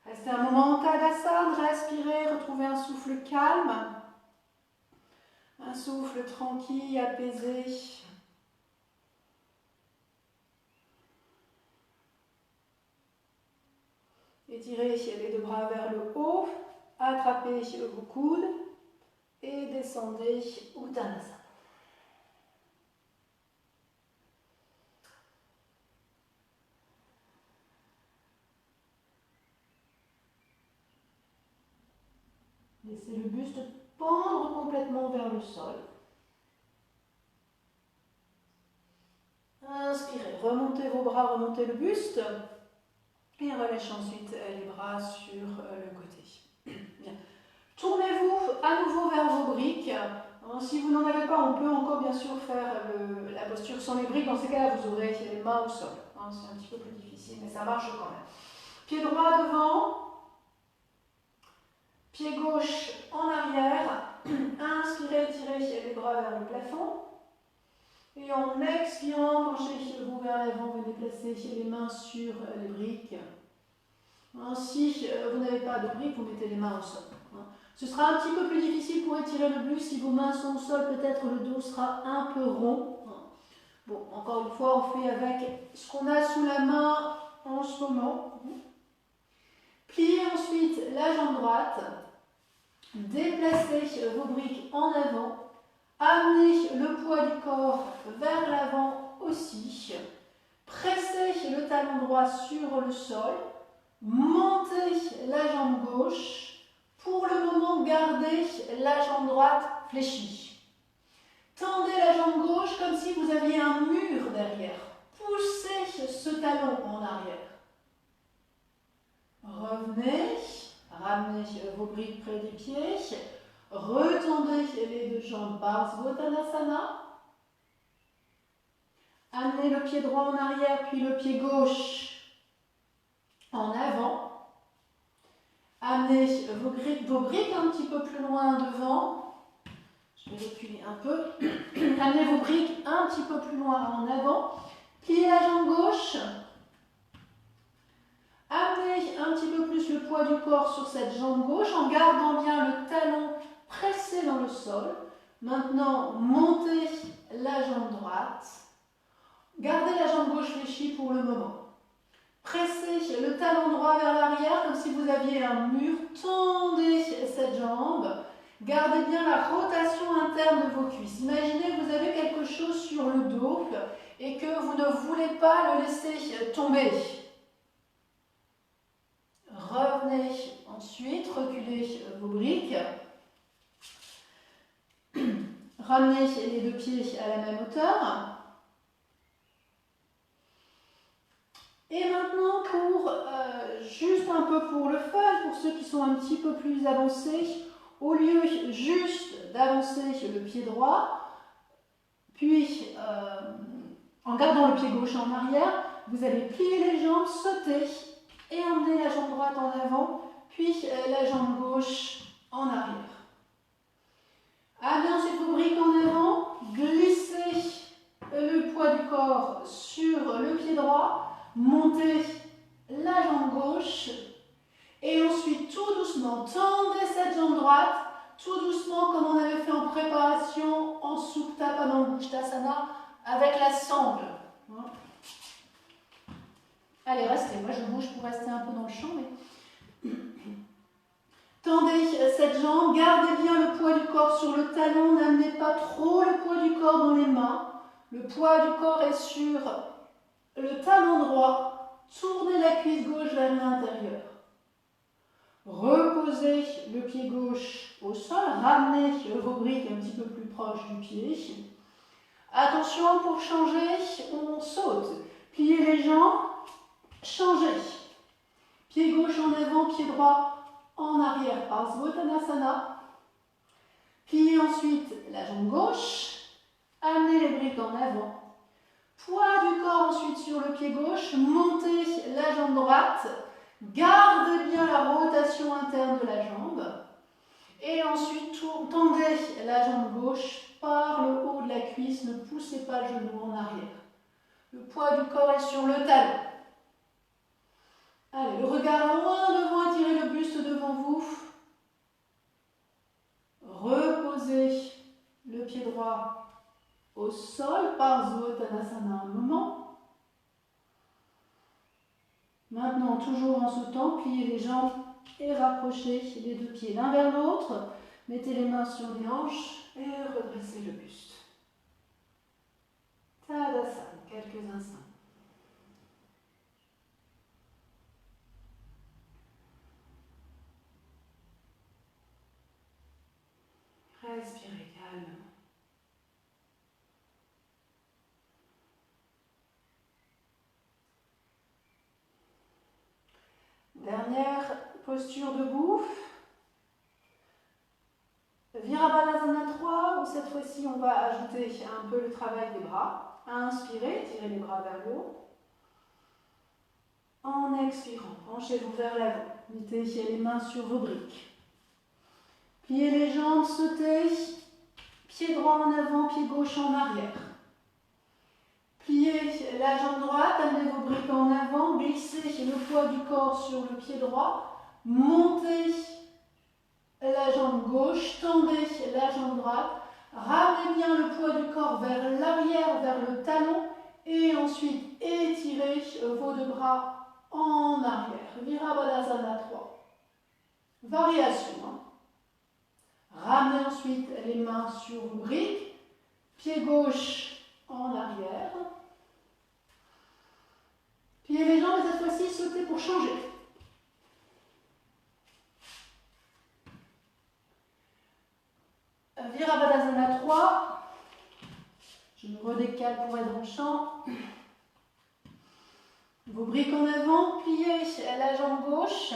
Restez un moment en Tadasana, respirez, retrouvez un souffle calme. Un souffle tranquille, apaisé. Étirez les deux bras vers le haut, attrapez vos coudes et descendez Uttanasana. Laissez le buste pendre complètement vers le sol. Inspirez, remontez vos bras, remontez le buste. Et relâchez ensuite les bras sur le côté. Bien. Tournez-vous à nouveau vers vos briques. Si vous n'en avez pas, on peut encore bien sûr faire la posture sans les briques. Dans ces cas-là, vous aurez les mains au sol. C'est un petit peu plus difficile, mais ça marche quand même. Pied droit devant. Pied gauche en arrière. Inspirez, tirez les bras vers le plafond. Et en expirant, penchez-vous vers l'avant, venez placer les mains sur les briques. Si vous n'avez pas de briques, vous mettez les mains au sol. Ce sera un petit peu plus difficile pour étirer le buste. Si vos mains sont au sol, peut-être le dos sera un peu rond. Bon, encore une fois, on fait avec ce qu'on a sous la main en ce moment. Pliez ensuite la jambe droite. Déplacez vos briques en avant. Amenez le poids du corps vers l'avant aussi. Pressez le talon droit sur le sol. Montez la jambe gauche. Pour le moment, gardez la jambe droite fléchie. Tendez la jambe gauche comme si vous aviez un mur derrière. Poussez ce talon en arrière. Revenez, ramenez vos briques près des pieds. Retendez les deux jambes par Svanasana. Amenez le pied droit en arrière, puis le pied gauche en avant. Amenez vos briques un petit peu plus loin devant. Je vais reculer un peu. Amenez vos briques un petit peu plus loin en avant. Pliez la jambe gauche. Amenez un petit peu plus le poids du corps sur cette jambe gauche en gardant bien le talon pressé dans le sol. Maintenant, montez la jambe droite. Gardez la jambe gauche fléchie pour le moment. Pressez le talon droit vers l'arrière comme si vous aviez un mur. Tendez cette jambe. Gardez bien la rotation interne de vos cuisses. Imaginez que vous avez quelque chose sur le dos et que vous ne voulez pas le laisser tomber. Revenez ensuite, reculez vos briques. Ramenez les deux pieds à la même hauteur. Et maintenant, juste un peu pour le fun, pour ceux qui sont un petit peu plus avancés, au lieu juste d'avancer le pied droit, puis en gardant le pied gauche en arrière, vous allez plier les jambes, sauter et emmener la jambe droite en avant, puis la jambe gauche en arrière. Amenez ensuite vos briques en avant, glissez le poids du corps sur le pied droit, montez la jambe gauche et ensuite tout doucement tendez cette jambe droite, tout doucement comme on avait fait en préparation en Supta Padangusthasana avec la sangle. Allez, restez, moi je bouge pour rester un peu dans le champ. Mais... Tendez cette jambe, gardez bien le poids du corps sur le talon, n'amenez pas trop le poids du corps dans les mains. Le poids du corps est sur le talon droit, tournez la cuisse gauche vers l'intérieur. Reposez le pied gauche au sol, ramenez vos briques un petit peu plus proches du pied. Attention, pour changer, on saute. Pliez les jambes, changez. Pied gauche en avant, pied droit en arrière par Svanasana. Pliez ensuite la jambe gauche, amenez les briques en avant. Poids du corps ensuite sur le pied gauche, montez la jambe droite, gardez bien la rotation interne de la jambe et ensuite tendez la jambe gauche par le haut de la cuisse, ne poussez pas le genou en arrière. Le poids du corps est sur le talon. Allez, le regard loin devant, étirez le buste devant vous. Reposez le pied droit au sol par Svanasana un moment. Maintenant, toujours en sautant, pliez les jambes et rapprochez les deux pieds l'un vers l'autre. Mettez les mains sur les hanches et redressez le buste. Tadasana, quelques instants. Respirez calmement. Dernière posture debout. Virabhadrasana 3, où cette fois-ci on va ajouter un peu le travail des bras. Inspirez, tirez les bras vers le haut. En expirant, penchez-vous vers l'avant. Mettez les mains sur vos briques. Pliez les jambes, sautez. Pied droit en avant, pied gauche en arrière. Pliez la jambe droite, amenez vos briques en avant, glissez le poids du corps sur le pied droit, montez la jambe gauche, tendez la jambe droite, ramenez bien le poids du corps vers l'arrière, vers le talon, et ensuite étirez vos deux bras en arrière. Virabhadrasana 3. Variation. Ramenez ensuite les mains sur vos briques, pied gauche en arrière. Pliez les jambes et cette fois-ci sautez pour changer. Virabhadrasana 3. Je me redécale pour être dans le champ. Vos briques en avant, pliez la jambe gauche.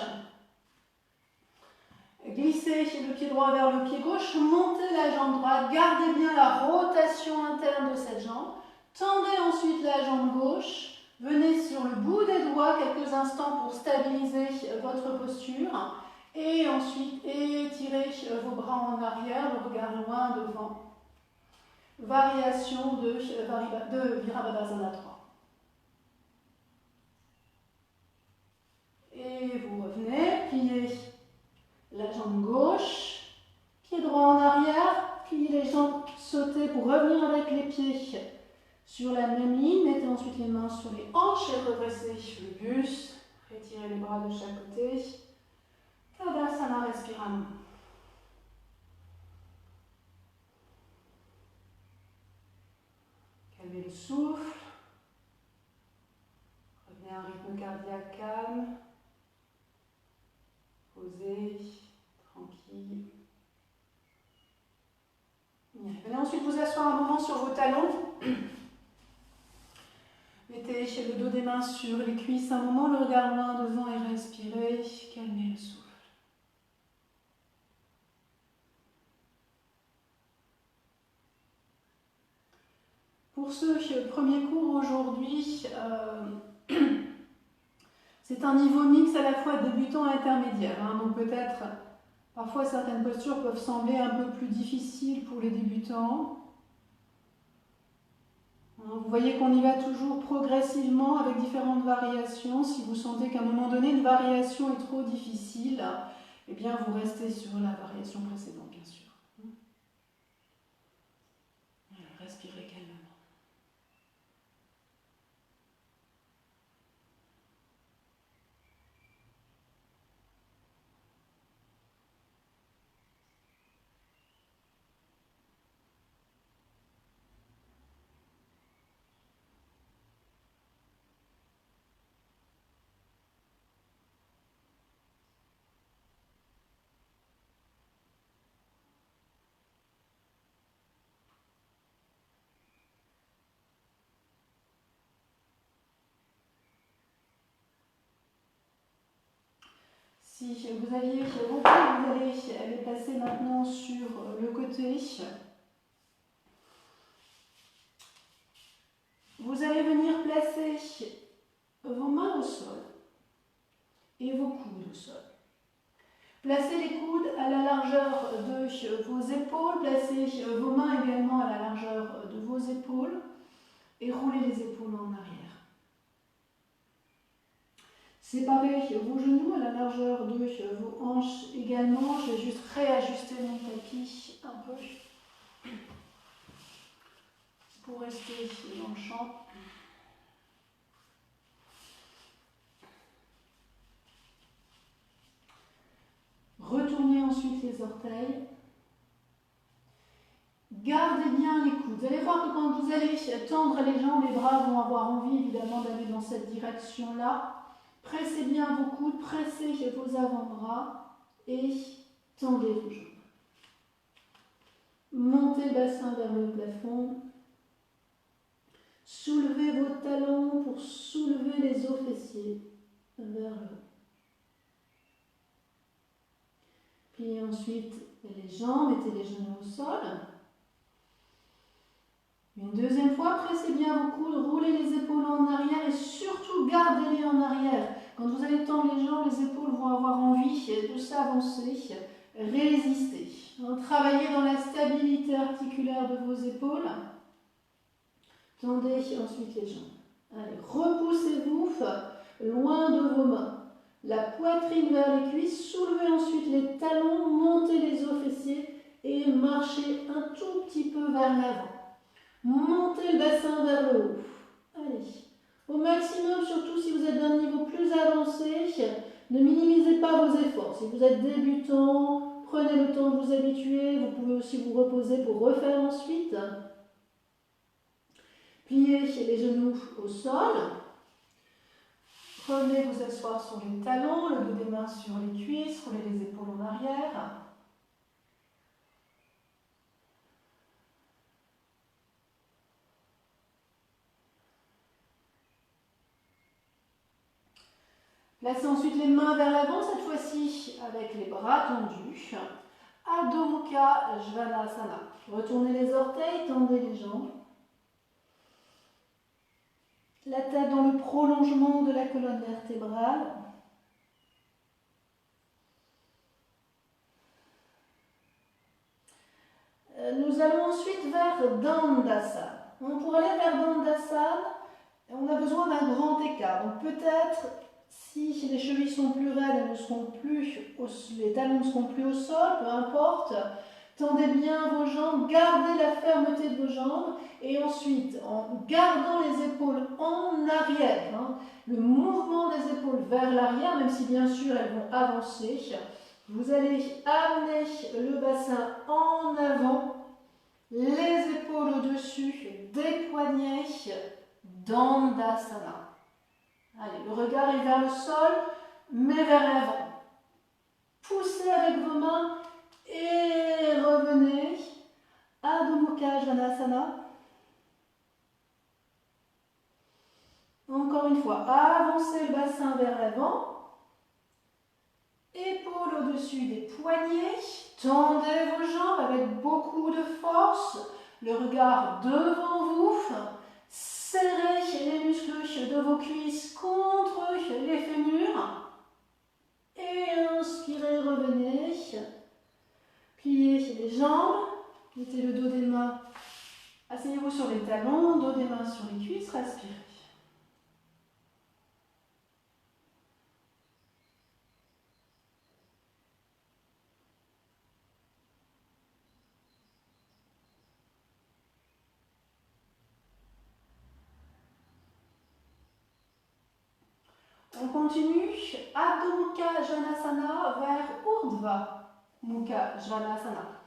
Glissez le pied droit vers le pied gauche, montez la jambe droite, gardez bien la rotation interne de cette jambe. Tendez ensuite la jambe gauche, venez sur le bout des doigts quelques instants pour stabiliser votre posture. Et ensuite, étirez vos bras en arrière, le regard loin devant. Variation de Virabhadasana 3. Et vous revenez, pliez la jambe gauche, pied droit en arrière, pliez les jambes, sautez pour revenir avec les pieds sur la même ligne. Mettez ensuite les mains sur les hanches et redressez le buste. Retirez les bras de chaque côté. Tadasana Respiram. Calmez le souffle. Revenez à un rythme cardiaque calme. Posé, tranquille. Venez ensuite vous asseoir un moment sur vos talons. Mettez le dos des mains sur les cuisses un moment, le regard loin devant et respirez. Calmez le souffle. Pour ce premier cours aujourd'hui, c'est un niveau mix à la fois débutant et intermédiaire. Donc peut-être, parfois certaines postures peuvent sembler un peu plus difficiles pour les débutants. Vous voyez qu'on y va toujours progressivement avec différentes variations. Si vous sentez qu'à un moment donné, une variation est trop difficile, eh bien vous restez sur la variation précédente, bien sûr. Respirez calmement. Si vous aviez vos pieds, vous allez les placer maintenant sur le côté. Vous allez venir placer vos mains au sol et vos coudes au sol. Placez les coudes à la largeur de vos épaules, placez vos mains également à la largeur de vos épaules et roulez les épaules en arrière. Séparez vos genoux à la largeur de vos hanches également. Je vais juste réajuster mon tapis un peu pour rester dans le champ. Retournez ensuite les orteils. Gardez bien les coudes. Vous allez voir que quand vous allez tendre les jambes, les bras vont avoir envie évidemment d'aller dans cette direction-là. Pressez bien vos coudes, pressez vos avant-bras et tendez vos jambes. Montez le bassin vers le plafond. Soulevez vos talons pour soulever les os fessiers vers le haut. Pliez ensuite les jambes, mettez les genoux au sol. Une deuxième fois, pressez bien vos coudes, roulez les épaules en arrière et surtout gardez-les en arrière. Quand vous allez tendre les jambes, les épaules vont avoir envie de s'avancer. Résistez. Travaillez dans la stabilité articulaire de vos épaules. Tendez ensuite les jambes. Allez, repoussez-vous loin de vos mains. La poitrine vers les cuisses, soulevez ensuite les talons, montez les os fessiers et marchez un tout petit peu vers l'avant. Montez le bassin vers le haut. Allez, au maximum, surtout si vous êtes d'un niveau plus avancé, ne minimisez pas vos efforts. Si vous êtes débutant, prenez le temps de vous habituer. Vous pouvez aussi vous reposer pour refaire ensuite. Pliez les genoux au sol. Revenez vous asseoir sur les talons, le dos des mains sur les cuisses, roulez les épaules en arrière. Placez ensuite les mains vers l'avant, cette fois-ci avec les bras tendus. Adho Mukha Svanasana. Retournez les orteils, tendez les jambes. La tête dans le prolongement de la colonne vertébrale. Nous allons ensuite vers Dandasana. Pour aller vers Dandasana, on a besoin d'un grand écart. Donc peut-être, si les chevilles sont plus raides, les talons ne seront plus au sol, peu importe. Tendez bien vos jambes, gardez la fermeté de vos jambes et ensuite, en gardant les épaules en arrière, le mouvement des épaules vers l'arrière, même si bien sûr elles vont avancer, vous allez amener le bassin en avant, les épaules au-dessus des poignets, Dandasana. Allez, le regard est vers le sol, mais vers l'avant. Poussez avec vos mains et revenez. Adho Mukha Svanasana. Encore une fois, avancez le bassin vers l'avant. Épaules au-dessus des poignets. Tendez vos jambes avec beaucoup de force. Le regard devant vous. Serrez les muscles de vos cuisses contre les fémurs. Et inspirez, revenez. Pliez les jambes. Mettez le dos des mains. Asseyez-vous sur les talons, dos des mains sur les cuisses. Respirez. On continue, Adho Mukha Svanasana vers Urdhva Mukha Svanasana.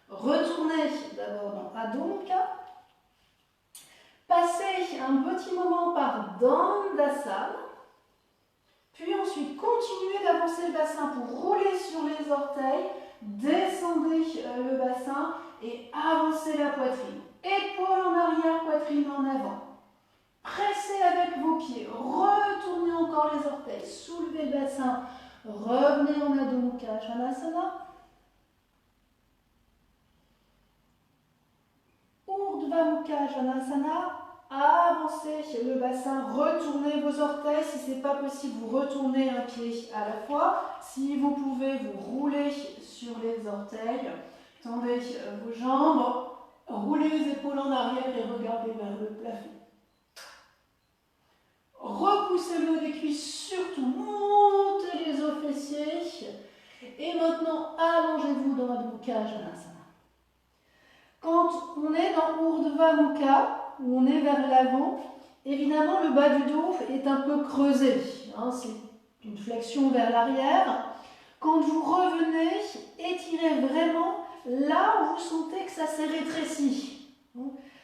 Retournez d'abord dans Adho Mukha. Passez un petit moment par Dandasana. Puis ensuite, continuez d'avancer le bassin pour rouler sur les orteils. Descendez le bassin et avancez la poitrine. Épaules en arrière, poitrine en avant. Pressez avec vos pieds, retournez encore les orteils, soulevez le bassin, revenez en Adho Mukha Svanasana. Urdhva Mukha Svanasana, avancez le bassin, retournez vos orteils, si ce n'est pas possible, vous retournez un pied à la fois. Si vous pouvez, vous roulez sur les orteils, tendez vos jambes, roulez les épaules en arrière et regardez vers le plafond. Repoussez le haut des cuisses, surtout montez les os fessiers. Et maintenant, allongez-vous dans Adho Mukha Svanasana. Quand on est dans Urdhva Mukha, où on est vers l'avant, évidemment le bas du dos est un peu creusé. C'est une flexion vers l'arrière. Quand vous revenez, étirez vraiment là où vous sentez que ça s'est rétréci.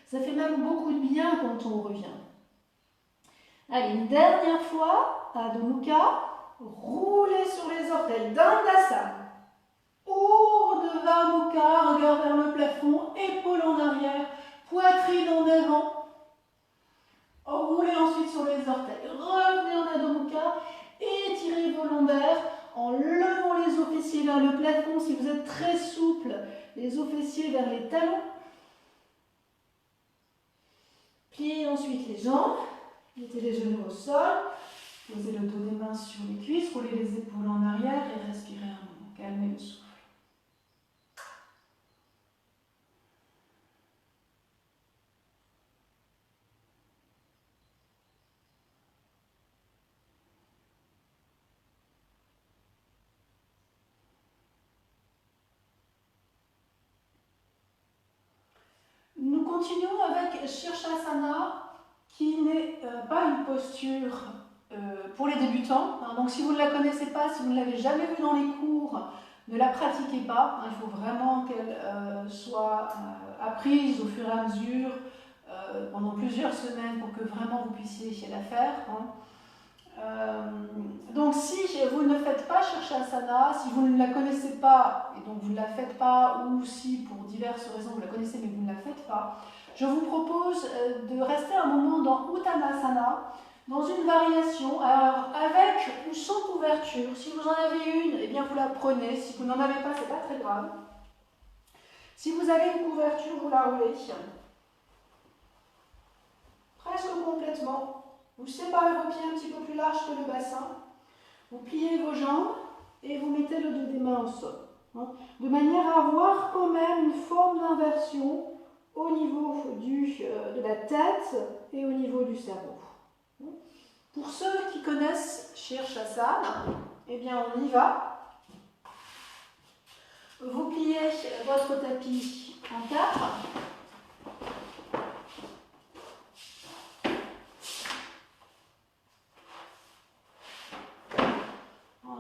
Ça fait même beaucoup de bien quand on revient. Allez, une dernière fois, Adho Mukha, roulez sur les orteils, Dandasana. Urdhva Mukha, regard vers le plafond, épaules en arrière, poitrine en avant. Roulez ensuite sur les orteils, revenez en Adho Mukha, étirez vos lombaires en levant les os fessiers vers le plafond. Si vous êtes très souple, les os fessiers vers les talons. Pliez ensuite les jambes. Mettez les genoux au sol, posez le dos des mains sur les cuisses, roulez les épaules en arrière et respirez un moment. Calmez le souffle. Nous continuons avec Shirshasana, qui n'est pas une posture pour les débutants. Donc si vous ne la connaissez pas, si vous ne l'avez jamais vue dans les cours, ne la pratiquez pas. Il faut vraiment qu'elle soit apprise au fur et à mesure pendant plusieurs semaines pour que vraiment vous puissiez la faire. Donc si vous ne faites pas Shirshasana, si vous ne la connaissez pas et donc vous ne la faites pas, ou si pour diverses raisons vous la connaissez mais vous ne la faites pas, je vous propose de rester un moment dans Uttanasana, dans une variation, alors avec ou sans couverture. Si vous en avez une, eh bien vous la prenez. Si vous n'en avez pas, c'est pas très grave. Si vous avez une couverture, vous la roulez presque complètement. Vous séparez vos pieds un petit peu plus larges que le bassin. Vous pliez vos jambes et vous mettez le dos des mains au sol. De manière à avoir quand même une forme d'inversion au niveau de la tête et au niveau du cerveau. Pour ceux qui connaissent Shirshasana, eh bien on y va. Vous pliez votre tapis en quatre.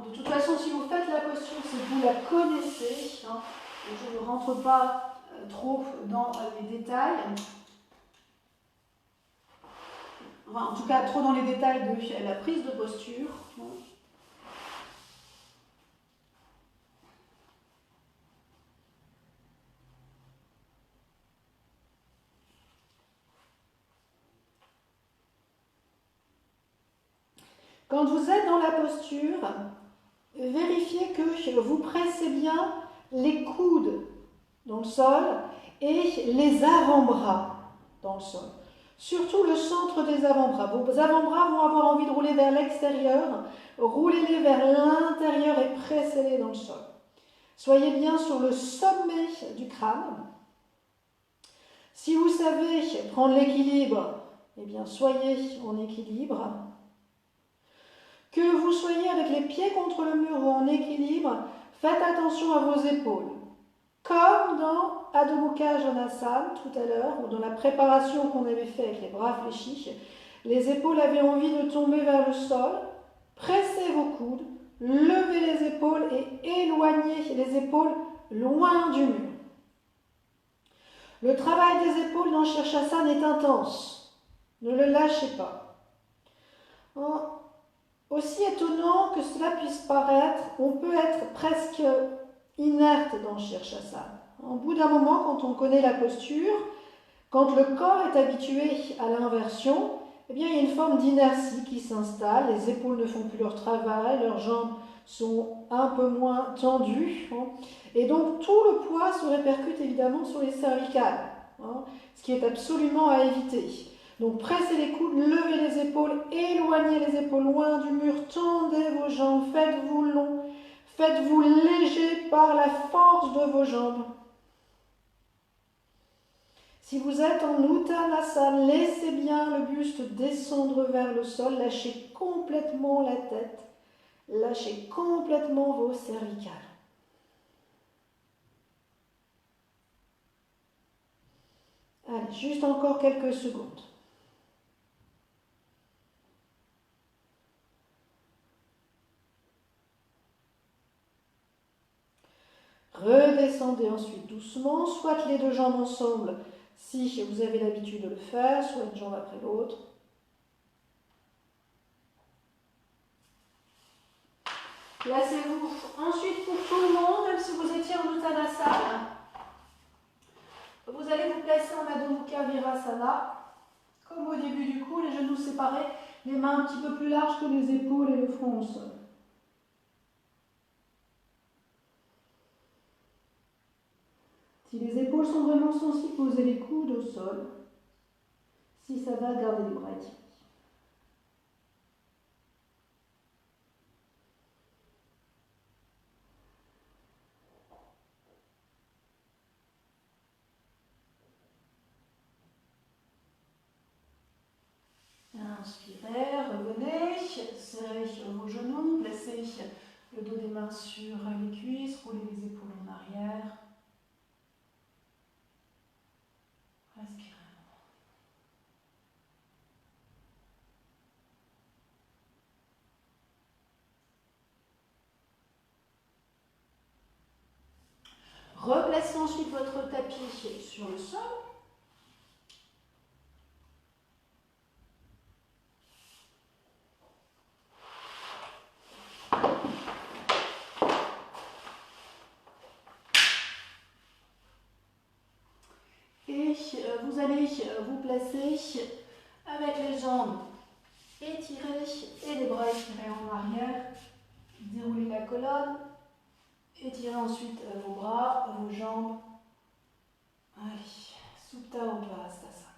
De toute façon, si vous faites la posture, c'est que vous la connaissez. Je ne rentre pas trop dans les détails. Enfin, en tout cas, trop dans les détails de la prise de posture. Quand vous êtes dans la posture, vérifiez que vous pressez bien les coudes dans le sol et les avant-bras dans le sol. Surtout le centre des avant-bras. Vos avant-bras vont avoir envie de rouler vers l'extérieur. Roulez-les vers l'intérieur et pressez-les dans le sol. Soyez bien sur le sommet du crâne. Si vous savez prendre l'équilibre, eh bien soyez en équilibre. Que vous soyez avec les pieds contre le mur ou en équilibre, faites attention à vos épaules. Comme dans Adho Mukha Janasana tout à l'heure, ou dans la préparation qu'on avait fait avec les bras fléchis, les épaules avaient envie de tomber vers le sol. Pressez vos coudes, levez les épaules et éloignez les épaules loin du mur. Le travail des épaules dans Shirshasana est intense. Ne le lâchez pas. Aussi étonnant que cela puisse paraître, on peut être presque inerte dans Shirshasana. Au bout d'un moment, quand on connaît la posture, quand le corps est habitué à l'inversion, eh bien, il y a une forme d'inertie qui s'installe, les épaules ne font plus leur travail, leurs jambes sont un peu moins tendues, et donc tout le poids se répercute évidemment sur les cervicales, ce qui est absolument à éviter. Donc pressez les coudes, levez les épaules, éloignez les épaules loin du mur, tendez vos jambes, faites-vous long, faites-vous léger par la force de vos jambes. Si vous êtes en Uttanasana, laissez bien le buste descendre vers le sol, lâchez complètement la tête, lâchez complètement vos cervicales. Allez, juste encore quelques secondes. Redescendez ensuite doucement, soit les deux jambes ensemble si vous avez l'habitude de le faire, soit une jambe après l'autre. Placez-vous ensuite pour tout le monde, même si vous étiez en Uttanasana. Vous allez vous placer en Adho Mukha Virasana, comme au début du cours, les genoux séparés, les mains un petit peu plus larges que les épaules et le front au sol. Si les épaules sont vraiment sensibles, posez les coudes au sol. Si ça va, gardez les bras étirés. Inspirez, revenez, serrez vos genoux, placez le dos des mains sur les cuisses, roulez les épaules en arrière. Respirez. Replacez ensuite votre tapis sur le sol. Et vous allez vous placer avec les jambes étirez et les bras étirés en arrière. Déroulez la colonne. Étirez ensuite vos bras, vos jambes. Allez, Supta Uttanasana.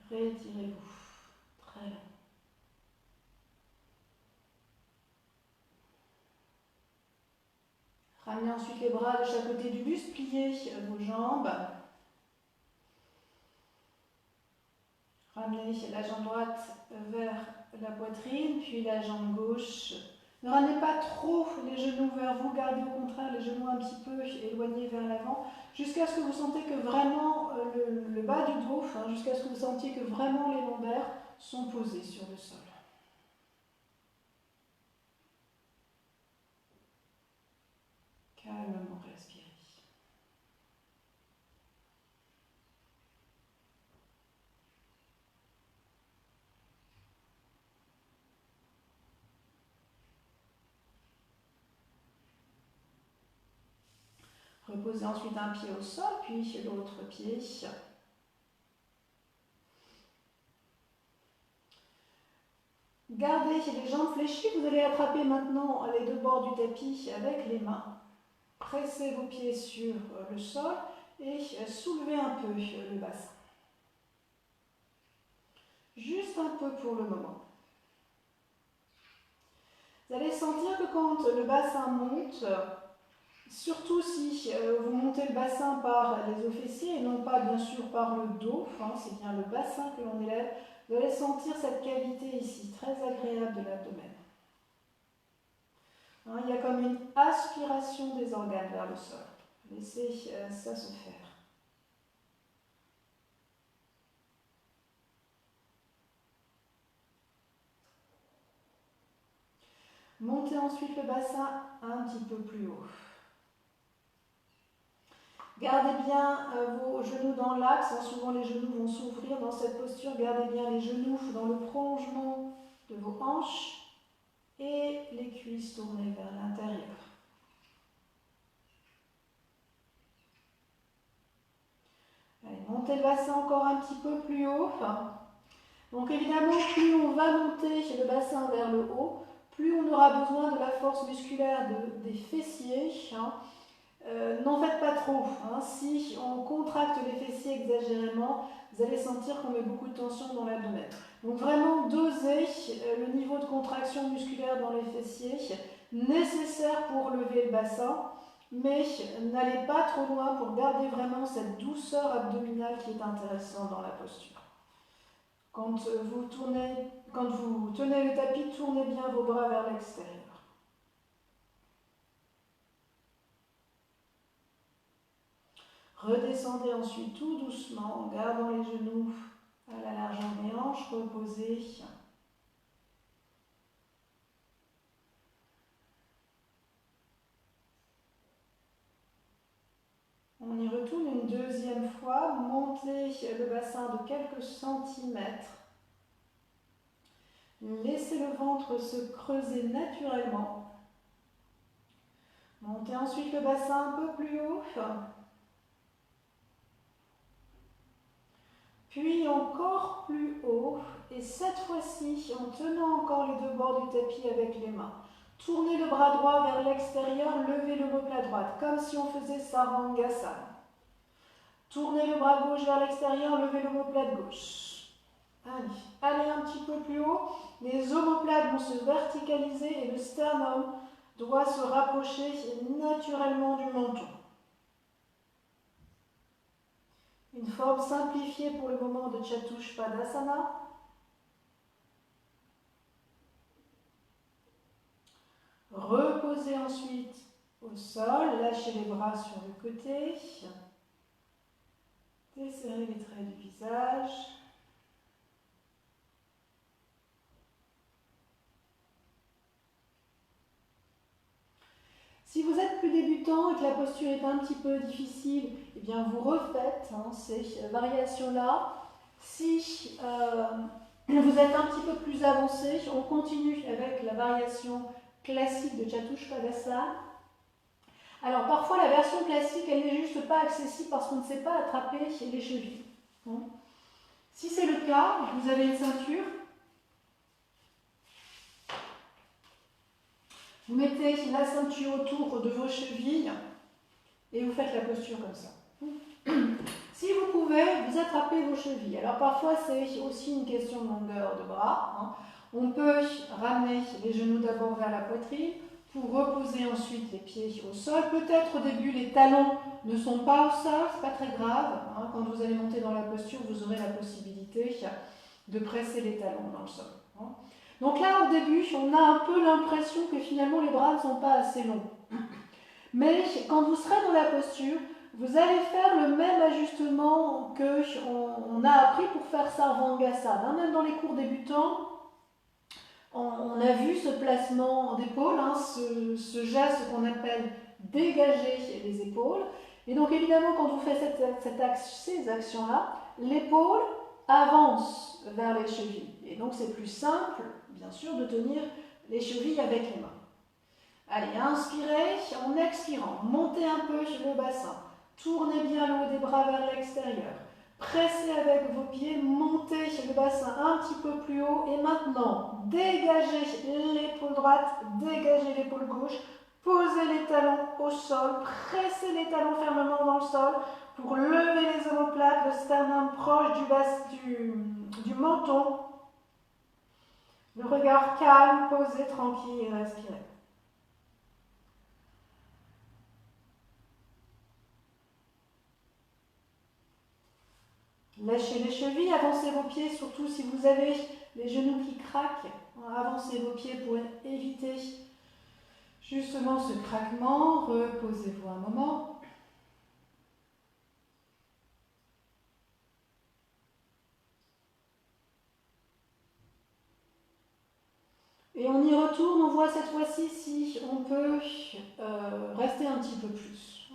Réétirez-vous. Très long. Ramenez ensuite les bras de chaque côté du buste, pliez vos jambes. Ramenez la jambe droite vers la poitrine, puis la jambe gauche. Ne ramenez pas trop les genoux vers vous, gardez au contraire les genoux un petit peu éloignés vers l'avant, jusqu'à ce que vous sentez que vraiment le bas du dos, jusqu'à ce que vous sentiez que vraiment les lombaires sont posés sur le sol. Calmement respirez. Reposez ensuite un pied au sol, puis l'autre pied. Gardez les jambes fléchies, vous allez attraper maintenant les deux bords du tapis avec les mains. Pressez vos pieds sur le sol et soulevez un peu le bassin. Juste un peu pour le moment. Vous allez sentir que quand le bassin monte, surtout si vous montez le bassin par les os fessiers et non pas bien sûr par le dos, c'est bien le bassin que l'on élève, vous allez sentir cette cavité ici, très agréable de l'abdomen. Il y a comme une aspiration des organes vers le sol. Laissez ça se faire. Montez ensuite le bassin un petit peu plus haut. Gardez bien vos genoux dans l'axe, souvent les genoux vont s'ouvrir dans cette posture. Gardez bien les genoux dans le prolongement de vos hanches et les cuisses tournées vers l'intérieur. Allez, montez le bassin encore un petit peu plus haut. Donc évidemment, plus on va monter le bassin vers le haut, plus on aura besoin de la force musculaire des fessiers. N'en faites pas trop. Si on contracte les fessiers exagérément, vous allez sentir qu'on met beaucoup de tension dans l'abdomen. Donc vraiment doser le niveau de contraction musculaire dans les fessiers nécessaire pour lever le bassin, mais n'allez pas trop loin pour garder vraiment cette douceur abdominale qui est intéressante dans la posture. Quand vous tenez le tapis, tournez bien vos bras vers l'extérieur. Redescendez ensuite tout doucement en gardant les genoux à la largeur des hanches, reposez. On y retourne une deuxième fois, montez le bassin de quelques centimètres. Laissez le ventre se creuser naturellement. Montez ensuite le bassin un peu plus haut. Puis encore plus haut. Et cette fois-ci, en tenant encore les deux bords du tapis avec les mains. Tournez le bras droit vers l'extérieur, levez l'omoplate droite, comme si on faisait Sarangasana. Tournez le bras gauche vers l'extérieur, levez l'omoplate gauche. Allez un petit peu plus haut. Les omoplates vont se verticaliser et le sternum doit se rapprocher naturellement du menton. Une forme simplifiée pour le moment de Chatushpadasana. Reposez ensuite au sol, lâchez les bras sur le côté. Desserrez les traits du visage. Si vous êtes plus débutant et que la posture est un petit peu difficile, eh bien vous refaites ces variations-là. Si vous êtes un petit peu plus avancé, on continue avec la variation classique de Chatushpadasana. Alors parfois la version classique, elle n'est juste pas accessible parce qu'on ne sait pas attraper les chevilles. Si c'est le cas, vous avez une ceinture. Vous mettez la ceinture autour de vos chevilles et vous faites la posture comme ça. Si vous pouvez, vous attrapez vos chevilles. Alors parfois, c'est aussi une question de longueur de bras. Hein. On peut ramener les genoux d'abord vers la poitrine pour reposer ensuite les pieds au sol. Peut-être au début, les talons ne sont pas au sol, c'est pas très grave. Hein. Quand vous allez monter dans la posture, vous aurez la possibilité de presser les talons dans le sol. Hein. Donc là, au début, on a un peu l'impression que finalement les bras ne sont pas assez longs. Mais quand vous serez dans la posture, vous allez faire le même ajustement qu'on a appris pour faire Sarvangasana. Même dans les cours débutants, on a vu ce placement d'épaule, hein, ce geste qu'on appelle dégager les épaules. Et donc évidemment, quand vous faites ces actions-là, l'épaule avance vers les chevilles. Et donc c'est plus simple, bien sûr, de tenir les chevilles avec les mains. Allez, inspirez, en expirant, montez un peu le bassin. Tournez bien le haut des bras vers l'extérieur. Pressez avec vos pieds, montez le bassin un petit peu plus haut. Et maintenant, dégagez l'épaule droite, dégagez l'épaule gauche. Posez les talons au sol, pressez les talons fermement dans le sol pour lever les omoplates, le sternum proche du menton. Le regard calme, posé, tranquille et respirez. Lâchez les chevilles, avancez vos pieds, surtout si vous avez les genoux qui craquent. Avancez vos pieds pour éviter justement ce craquement. Reposez-vous un moment. Et on y retourne, on voit cette fois-ci si on peut rester un petit peu plus.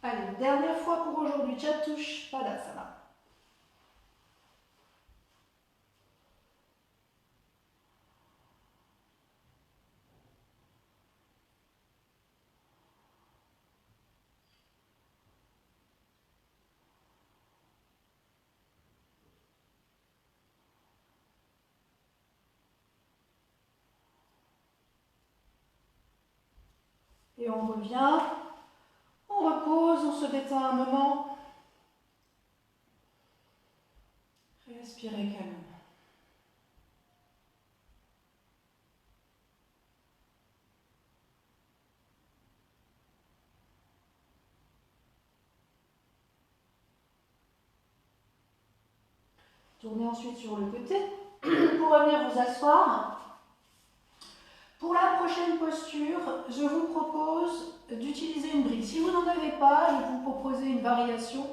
Allez, dernière fois pour aujourd'hui, Chatuspadasana. Et on revient, on repose, on se détend un moment. Respirez calmement. Tournez ensuite sur le côté pour revenir vous asseoir. Pour la prochaine posture, je vous propose d'utiliser une brique. Si vous n'en avez pas, je vais vous proposer une variation.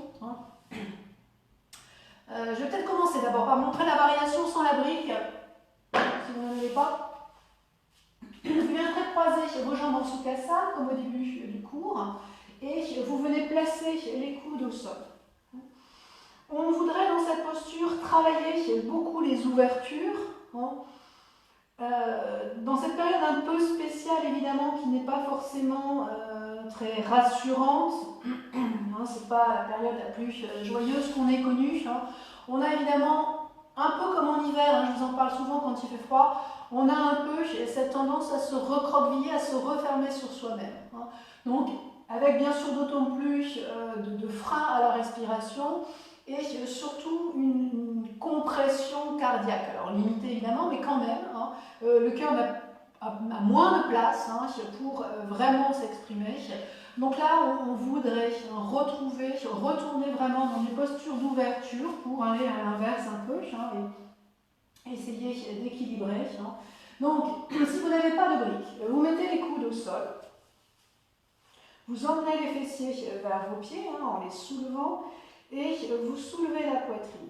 Je vais peut-être commencer d'abord par montrer la variation sans la brique, si vous n'en avez pas. Vous viendrez croiser vos jambes en Sukhasana, comme au début du cours, et vous venez placer les coudes au sol. On voudrait dans cette posture travailler beaucoup les ouvertures. Dans cette période un peu spéciale, évidemment, qui n'est pas forcément très rassurante, c'est pas la période la plus joyeuse qu'on ait connue. On a évidemment, un peu comme en hiver, je vous en parle souvent quand il fait froid, on a un peu cette tendance à se recroqueviller, à se refermer sur soi-même. Donc, avec bien sûr d'autant plus de frein à la respiration, et surtout une compression cardiaque. Alors limitée évidemment, mais quand même, le cœur a moins de place pour vraiment s'exprimer. Donc là, on voudrait retourner vraiment dans des postures d'ouverture pour aller à l'inverse un peu et essayer d'équilibrer. Donc, si vous n'avez pas de brique, vous mettez les coudes au sol, vous emmenez les fessiers vers vos pieds en les soulevant, et vous soulevez la poitrine.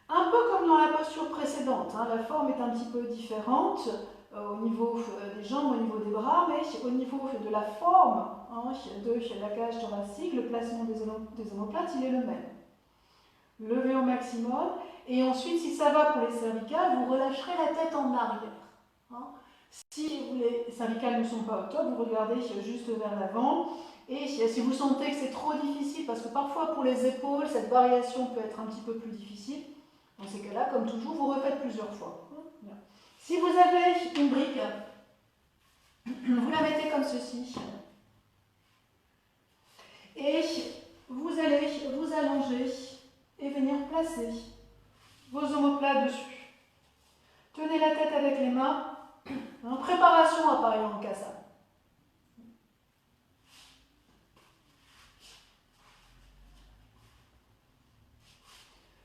Un peu comme dans la posture précédente, la forme est un petit peu différente au niveau des jambes, au niveau des bras, mais au niveau de la forme de la cage thoracique, le placement des omoplates, il est le même. Levez au maximum, et ensuite, si ça va pour les cervicales, vous relâcherez la tête en arrière. Si les cervicales ne sont pas au top, vous regardez juste vers l'avant, Et si vous sentez que c'est trop difficile, parce que parfois pour les épaules, cette variation peut être un petit peu plus difficile, dans ces cas-là, comme toujours, vous refaites plusieurs fois. Si vous avez une brique, vous la mettez comme ceci. Et vous allez vous allonger et venir placer vos omoplates dessus. Tenez la tête avec les mains en préparation à parler en cassade.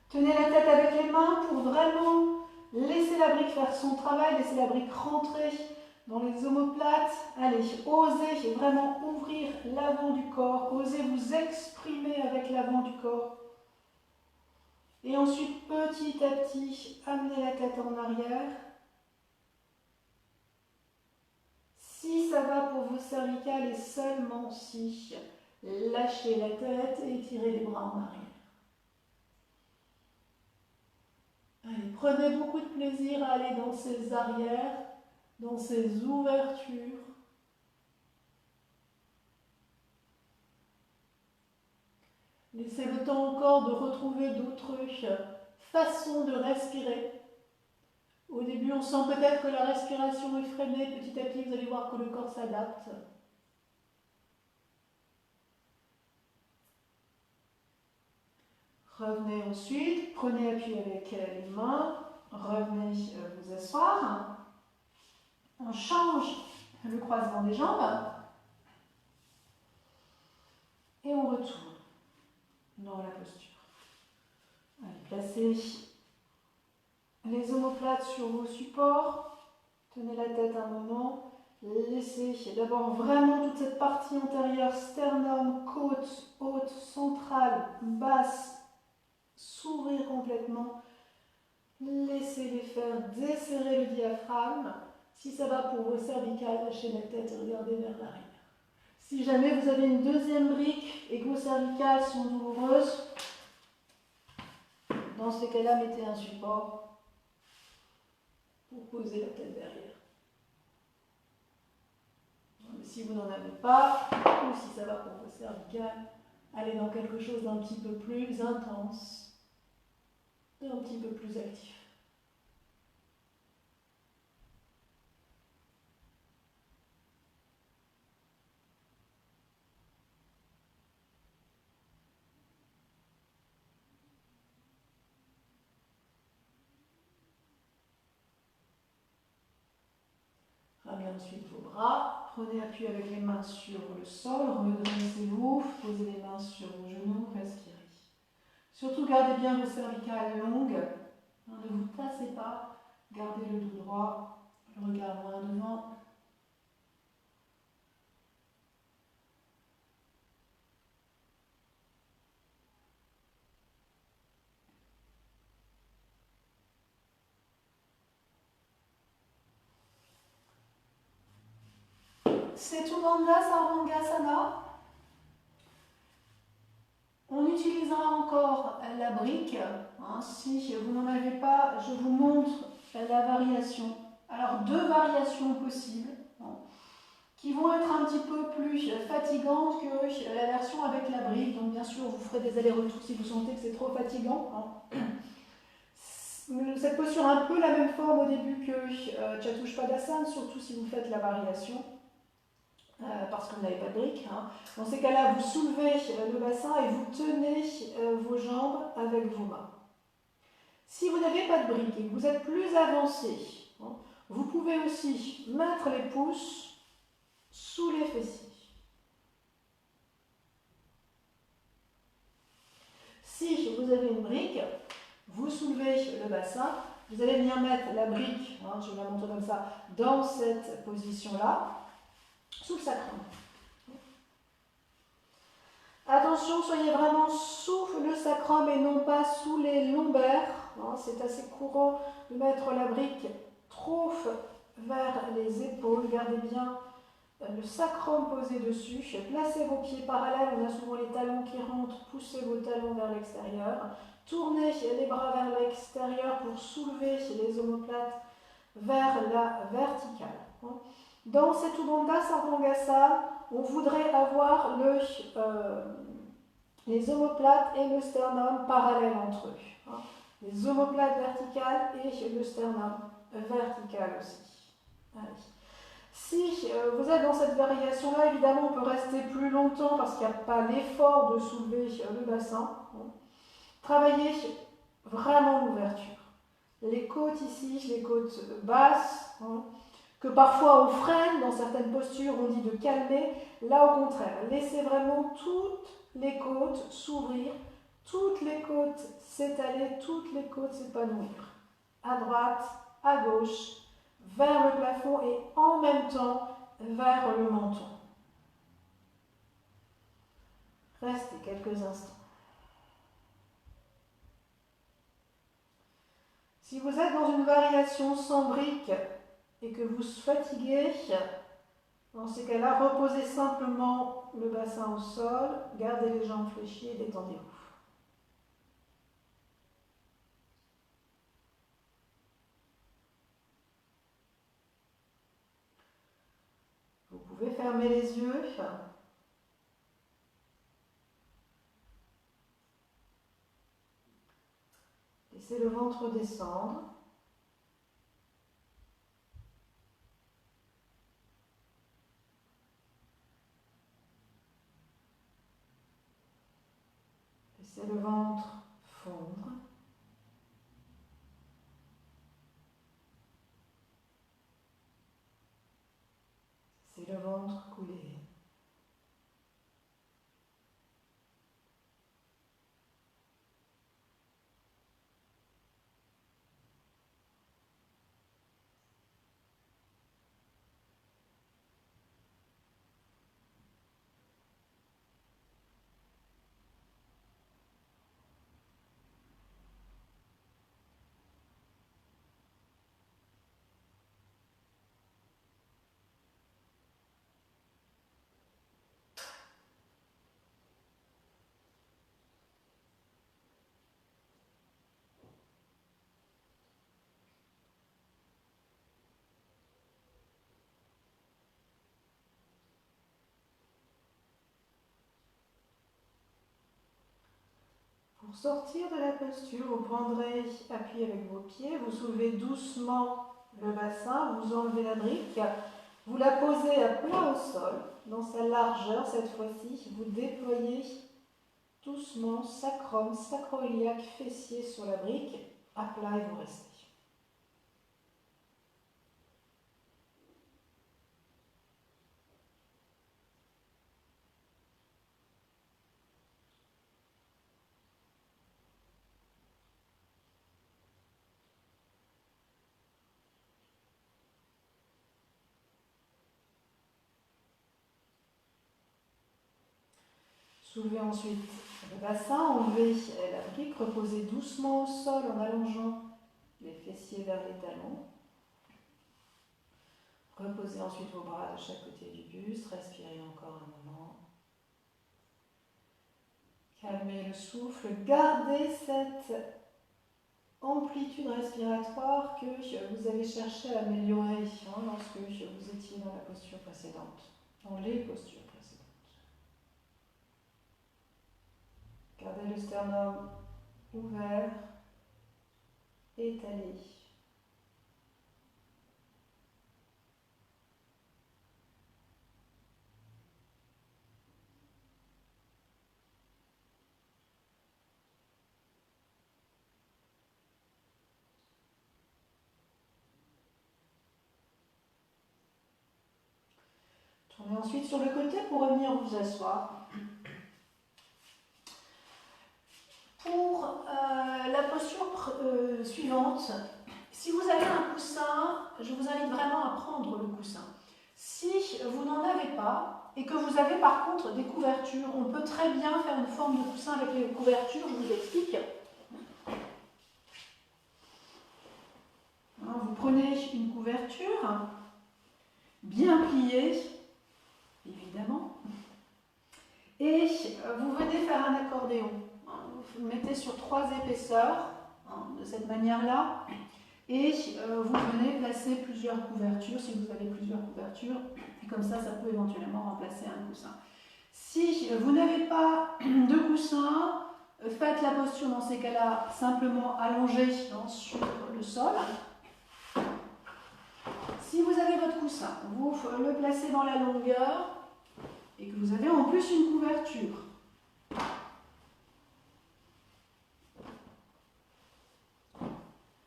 Tenez la tête avec les mains pour vraiment laisser la brique faire son travail, laisser la brique rentrer dans les omoplates. Allez, osez vraiment ouvrir l'avant du corps, osez vous exprimer avec l'avant du corps. Et ensuite, petit à petit, amenez la tête en arrière. Si ça va pour vos cervicales et seulement si, lâchez la tête et étirez les bras en arrière. Allez, prenez beaucoup de plaisir à aller dans ces arrières, dans ces ouvertures. Laissez le temps encore de retrouver d'autres façons de respirer. Au début, on sent peut-être que la respiration est freinée. Petit à petit, vous allez voir que le corps s'adapte. Revenez ensuite, prenez appui avec les mains, revenez vous asseoir. On change le croisement des jambes et on retourne dans la posture. Allez, placez les omoplates sur vos supports, tenez la tête un moment, laissez d'abord vraiment toute cette partie antérieure, sternum, côte, haute, centrale, basse, s'ouvrir complètement. Laissez-les faire desserrer le diaphragme. Si ça va pour vos cervicales, lâchez la tête et regardez vers l'arrière. Si jamais vous avez une deuxième brique et que vos cervicales sont douloureuses, dans ces cas-là, mettez un support pour poser la tête derrière. Si vous n'en avez pas, ou si ça va pour vos cervicales, allez dans quelque chose d'un petit peu plus intense, d'un petit peu plus actif. Ramenez ensuite vos bras, prenez appui avec les mains sur le sol, redressez-vous, posez les mains sur vos genoux, respirez. Surtout gardez bien vos cervicales longues, ne vous tassez pas, gardez le dos droit, le regard loin devant. Setubandha Sarvangasana. On utilisera encore la brique. Si vous n'en avez pas, je vous montre la variation. Alors, deux variations possibles qui vont être un petit peu plus fatigantes que la version avec la brique. Donc, bien sûr, vous ferez des allers-retours si vous sentez que c'est trop fatigant. Cette posture a un peu la même forme au début que Chatuspadasana, surtout si vous faites la variation. Parce que vous n'avez pas de brique. Dans ces cas-là, vous soulevez le bassin et vous tenez vos jambes avec vos mains. Si vous n'avez pas de brique et que vous êtes plus avancé, vous pouvez aussi mettre les pouces sous les fessiers. Si vous avez une brique, vous soulevez le bassin, vous allez venir mettre la brique, je vais la montrer comme ça, dans cette position-là, sous le sacrum. Attention, soyez vraiment sous le sacrum et non pas sous les lombaires. C'est assez courant de mettre la brique trop vers les épaules. Gardez bien le sacrum posé dessus. Placez vos pieds parallèles. On a souvent les talons qui rentrent. Poussez vos talons vers l'extérieur. Tournez les bras vers l'extérieur pour soulever les omoplates vers la verticale. Dans cette Ubandha Sarvangasana, on voudrait avoir les omoplates et le sternum parallèles entre eux. Hein. Les omoplates verticales et le sternum vertical aussi. Allez. Si vous êtes dans cette variation-là, évidemment, on peut rester plus longtemps parce qu'il n'y a pas l'effort de soulever le bassin. Hein. Travaillez vraiment l'ouverture. Les côtes ici, les côtes basses, hein, que parfois on freine dans certaines postures, on dit de calmer. Là, au contraire, laissez vraiment toutes les côtes s'ouvrir, toutes les côtes s'étaler, toutes les côtes s'épanouir. À droite, à gauche, vers le plafond et en même temps vers le menton. Restez quelques instants. Si vous êtes dans une variation sans briques et que vous fatiguez, dans ces cas-là, reposez simplement le bassin au sol, gardez les jambes fléchies et détendez-vous. Vous pouvez fermer les yeux. Laissez le ventre descendre. Laissez le ventre fondre. Laissez le ventre couler. Pour sortir de la posture, vous prendrez appui avec vos pieds, vous soulevez doucement le bassin, vous enlevez la brique, vous la posez à plat au sol, dans sa largeur cette fois-ci, vous déployez doucement sacrum, sacro-iliaque, fessier sur la brique, à plat et vous restez. Soulevez ensuite le bassin, enlevez la brique, reposez doucement au sol en allongeant les fessiers vers les talons. Reposez ensuite vos bras de chaque côté du buste, respirez encore un moment. Calmez le souffle, gardez cette amplitude respiratoire que vous avez cherché à améliorer lorsque vous étiez dans la posture précédente, dans les postures précédentes. Gardez le sternum ouvert, étalé. Tournez ensuite sur le côté pour revenir vous asseoir. Pour la posture suivante, si vous avez un coussin, je vous invite vraiment à prendre le coussin. Si vous n'en avez pas et que vous avez par contre des couvertures, on peut très bien faire une forme de coussin avec les couvertures, je vous explique. Alors, vous prenez une couverture, bien pliée, évidemment, et vous venez faire un accordéon. Vous le mettez sur 3 épaisseurs, de cette manière-là. Et vous venez placer plusieurs couvertures, si vous avez plusieurs couvertures, et comme ça peut éventuellement remplacer un coussin. Si vous n'avez pas de coussin, faites la posture dans ces cas-là simplement allongée sur le sol. Si vous avez votre coussin, vous le placez dans la longueur et que vous avez en plus une couverture.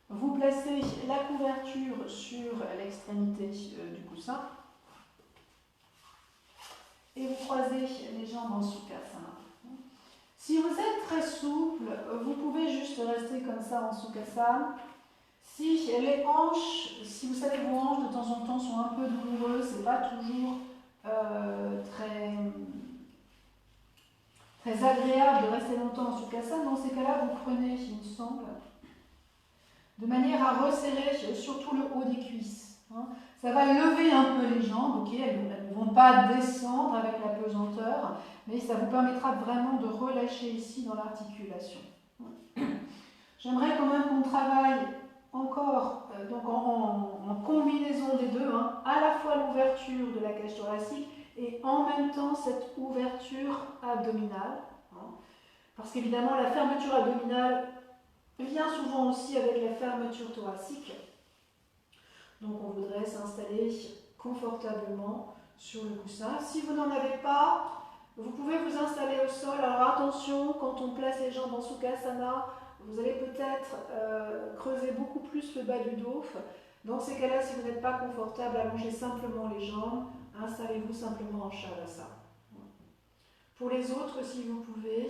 Vous placez la couverture sur l'extrémité du coussin et vous croisez les jambes en Sukhasana. Si vous êtes très souple, vous pouvez juste rester comme ça en Sukhasana. Si les hanches, si vous savez que vos hanches de temps en temps sont un peu douloureuses, c'est pas toujours très agréable de rester longtemps en Sukhasana, dans ces cas-là, vous prenez, il me semble, de manière à resserrer surtout le haut des cuisses. Ça va lever un peu les jambes, ok, elles ne vont pas descendre avec la pesanteur, mais ça vous permettra vraiment de relâcher ici dans l'articulation. J'aimerais quand même qu'on travaille encore donc en combinaison des deux, à la fois l'ouverture de la cage thoracique et en même temps cette ouverture abdominale. Parce qu'évidemment la fermeture abdominale vient souvent aussi avec la fermeture thoracique. Donc on voudrait s'installer confortablement sur le coussin. Si vous n'en avez pas, vous pouvez vous installer au sol. Alors attention, quand on place les jambes en Sukhasana, vous allez peut-être creuser beaucoup plus le bas du dos. Dans ces cas-là, si vous n'êtes pas confortable, allongez simplement les jambes, installez-vous simplement en Shavasana. Pour les autres, si vous pouvez,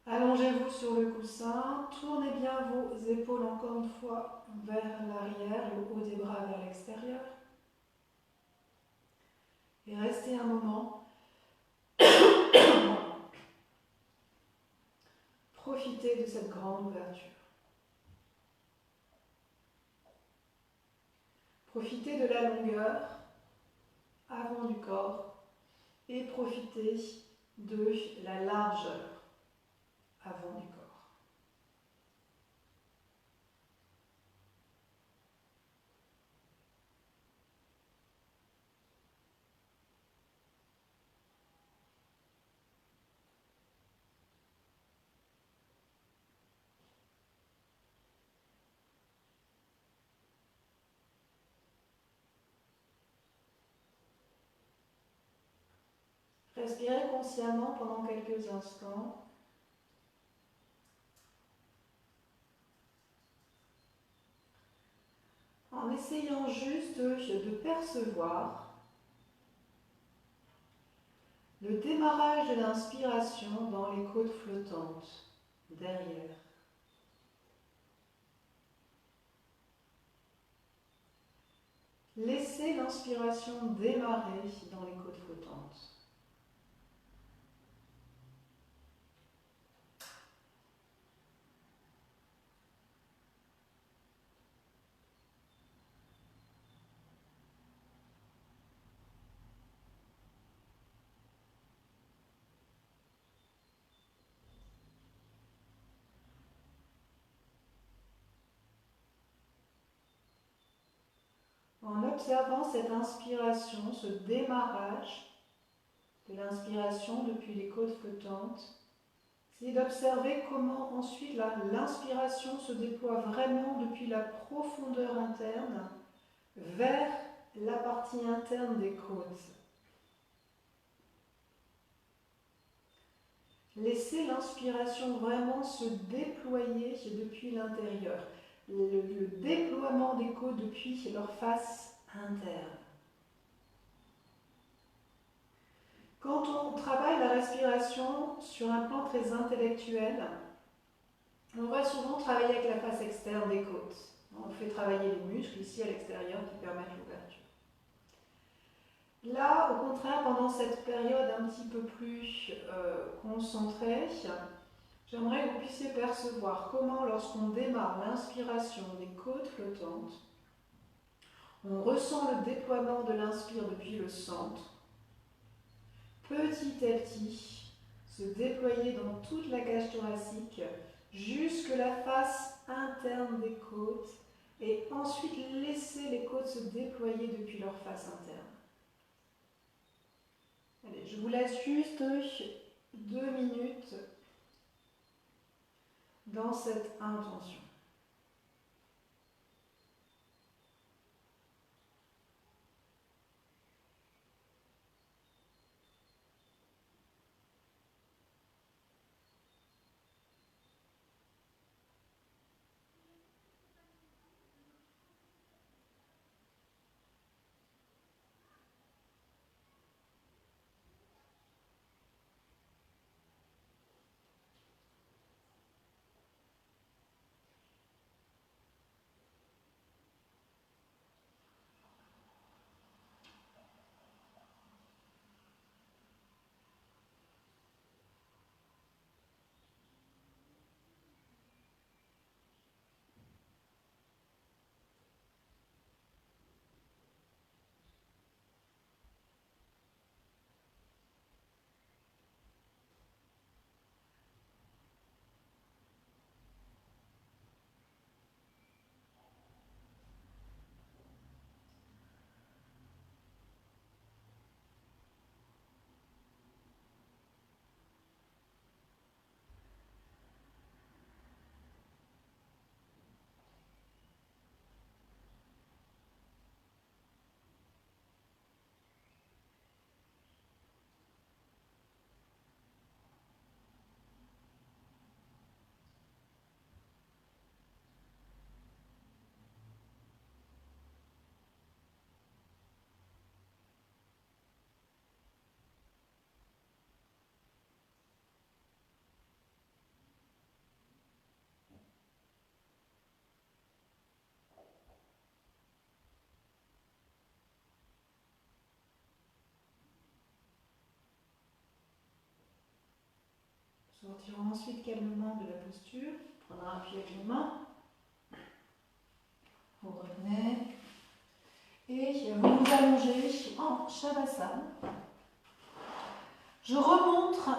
allongez-vous sur le coussin, tournez bien vos épaules encore une fois vers l'arrière, le haut des bras vers l'extérieur. Et restez un moment. Profitez de cette grande ouverture. Profitez de la longueur avant du corps et profitez de la largeur avant du corps. Respirez consciemment pendant quelques instants. En essayant juste de percevoir le démarrage de l'inspiration dans les côtes flottantes, derrière. Laissez l'inspiration démarrer dans les côtes flottantes. En observant cette inspiration, ce démarrage de l'inspiration depuis les côtes flottantes, essayez d'observer comment ensuite l'inspiration se déploie vraiment depuis la profondeur interne vers la partie interne des côtes. Laissez l'inspiration vraiment se déployer depuis l'intérieur. Le déploiement des côtes depuis leur face interne. Quand on travaille la respiration sur un plan très intellectuel, on va souvent travailler avec la face externe des côtes. On fait travailler les muscles ici à l'extérieur qui permettent l'ouverture. Là, au contraire, pendant cette période un petit peu plus concentrée, j'aimerais que vous puissiez percevoir comment, lorsqu'on démarre l'inspiration des côtes flottantes, on ressent le déploiement de l'inspire depuis le centre, petit à petit, se déployer dans toute la cage thoracique, jusque la face interne des côtes, Et ensuite, laissez les côtes se déployer depuis leur face interne. Allez, je vous laisse juste 2 minutes dans cette intention. Sortirons ensuite calmement de la posture. Prendra un pied avec les mains. Vous revenez. Et vous vous allongez en Shavasana. Je remontre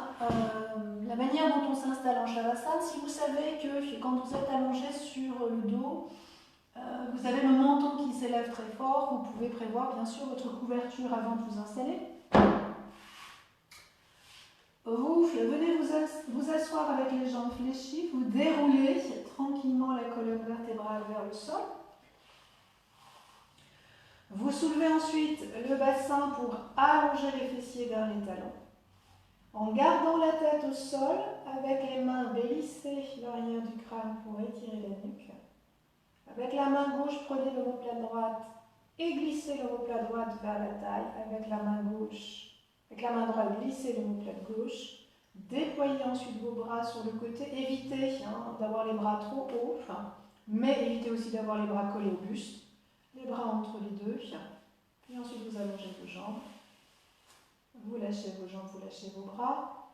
la manière dont on s'installe en Shavasana. Si vous savez que quand vous êtes allongé sur le dos, vous avez le menton qui s'élève très fort, vous pouvez prévoir bien sûr votre couverture avant de vous installer. Vous venez vous asseoir avec les jambes fléchies, vous déroulez tranquillement la colonne vertébrale vers le sol. Vous soulevez ensuite le bassin pour allonger les fessiers vers les talons. En gardant la tête au sol, avec les mains, baissez l'arrière du crâne pour étirer la nuque. Avec la main gauche, prenez l'omoplate droite et glissez l'omoplate droite vers la taille. Avec la main droite, glissez l'omoplate gauche. Déployez ensuite vos bras sur le côté. Évitez d'avoir les bras trop hauts, mais évitez aussi d'avoir les bras collés au buste. Les bras entre les deux. Puis ensuite, vous allongez vos jambes. Vous lâchez vos jambes, vous lâchez vos bras.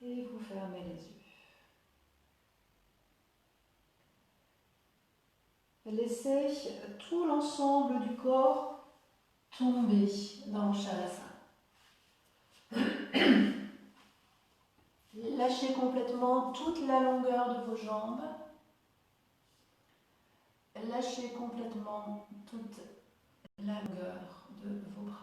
Et vous fermez les yeux. Laissez tout l'ensemble du corps tomber dans Shavasana. Lâchez complètement toute la longueur de vos jambes. Lâchez complètement toute la longueur de vos bras.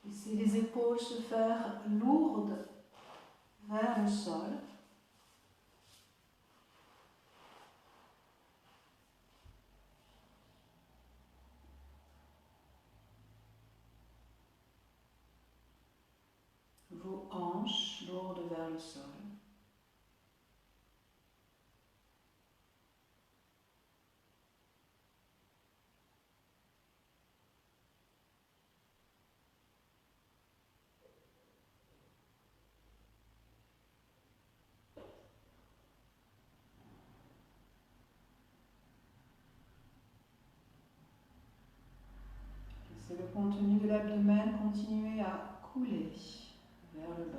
Laissez les épaules se faire lourdes vers le sol. Vos hanches lourdes vers le sol. Laissez le contenu de l'abdomen continuer à couler vers le bas.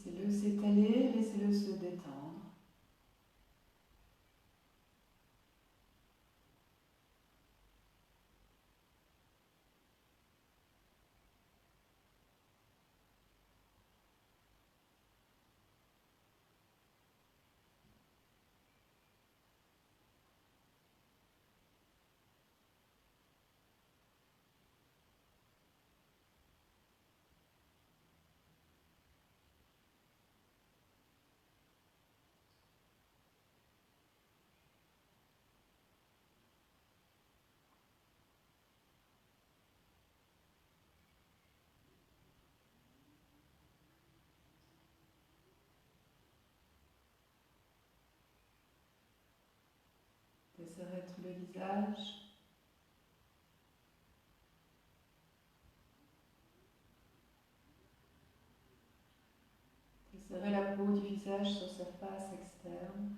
Laissez-le s'étaler, laissez-le se détendre. Desserrez tout le visage. Desserrez la peau du visage sur sa face externe.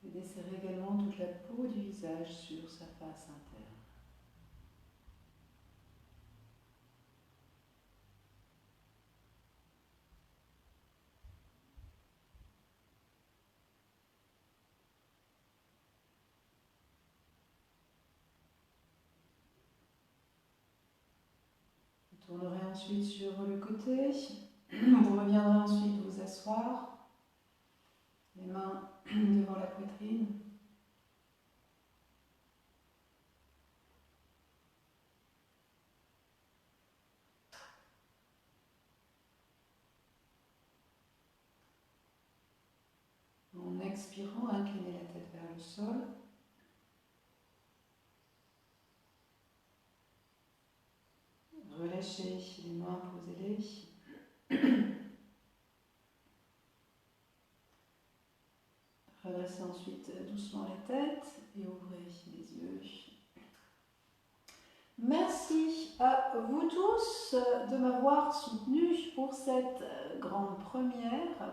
Et desserrez également toute la peau du visage sur sa face interne. Vous tournerez ensuite sur le côté. Vous reviendrez ensuite vous asseoir. Les mains devant la poitrine. En expirant, inclinez la tête vers le sol. Relâchez les mains, posez-les. Redressez ensuite doucement la tête et ouvrez les yeux. Merci à vous tous de m'avoir soutenu pour cette grande première.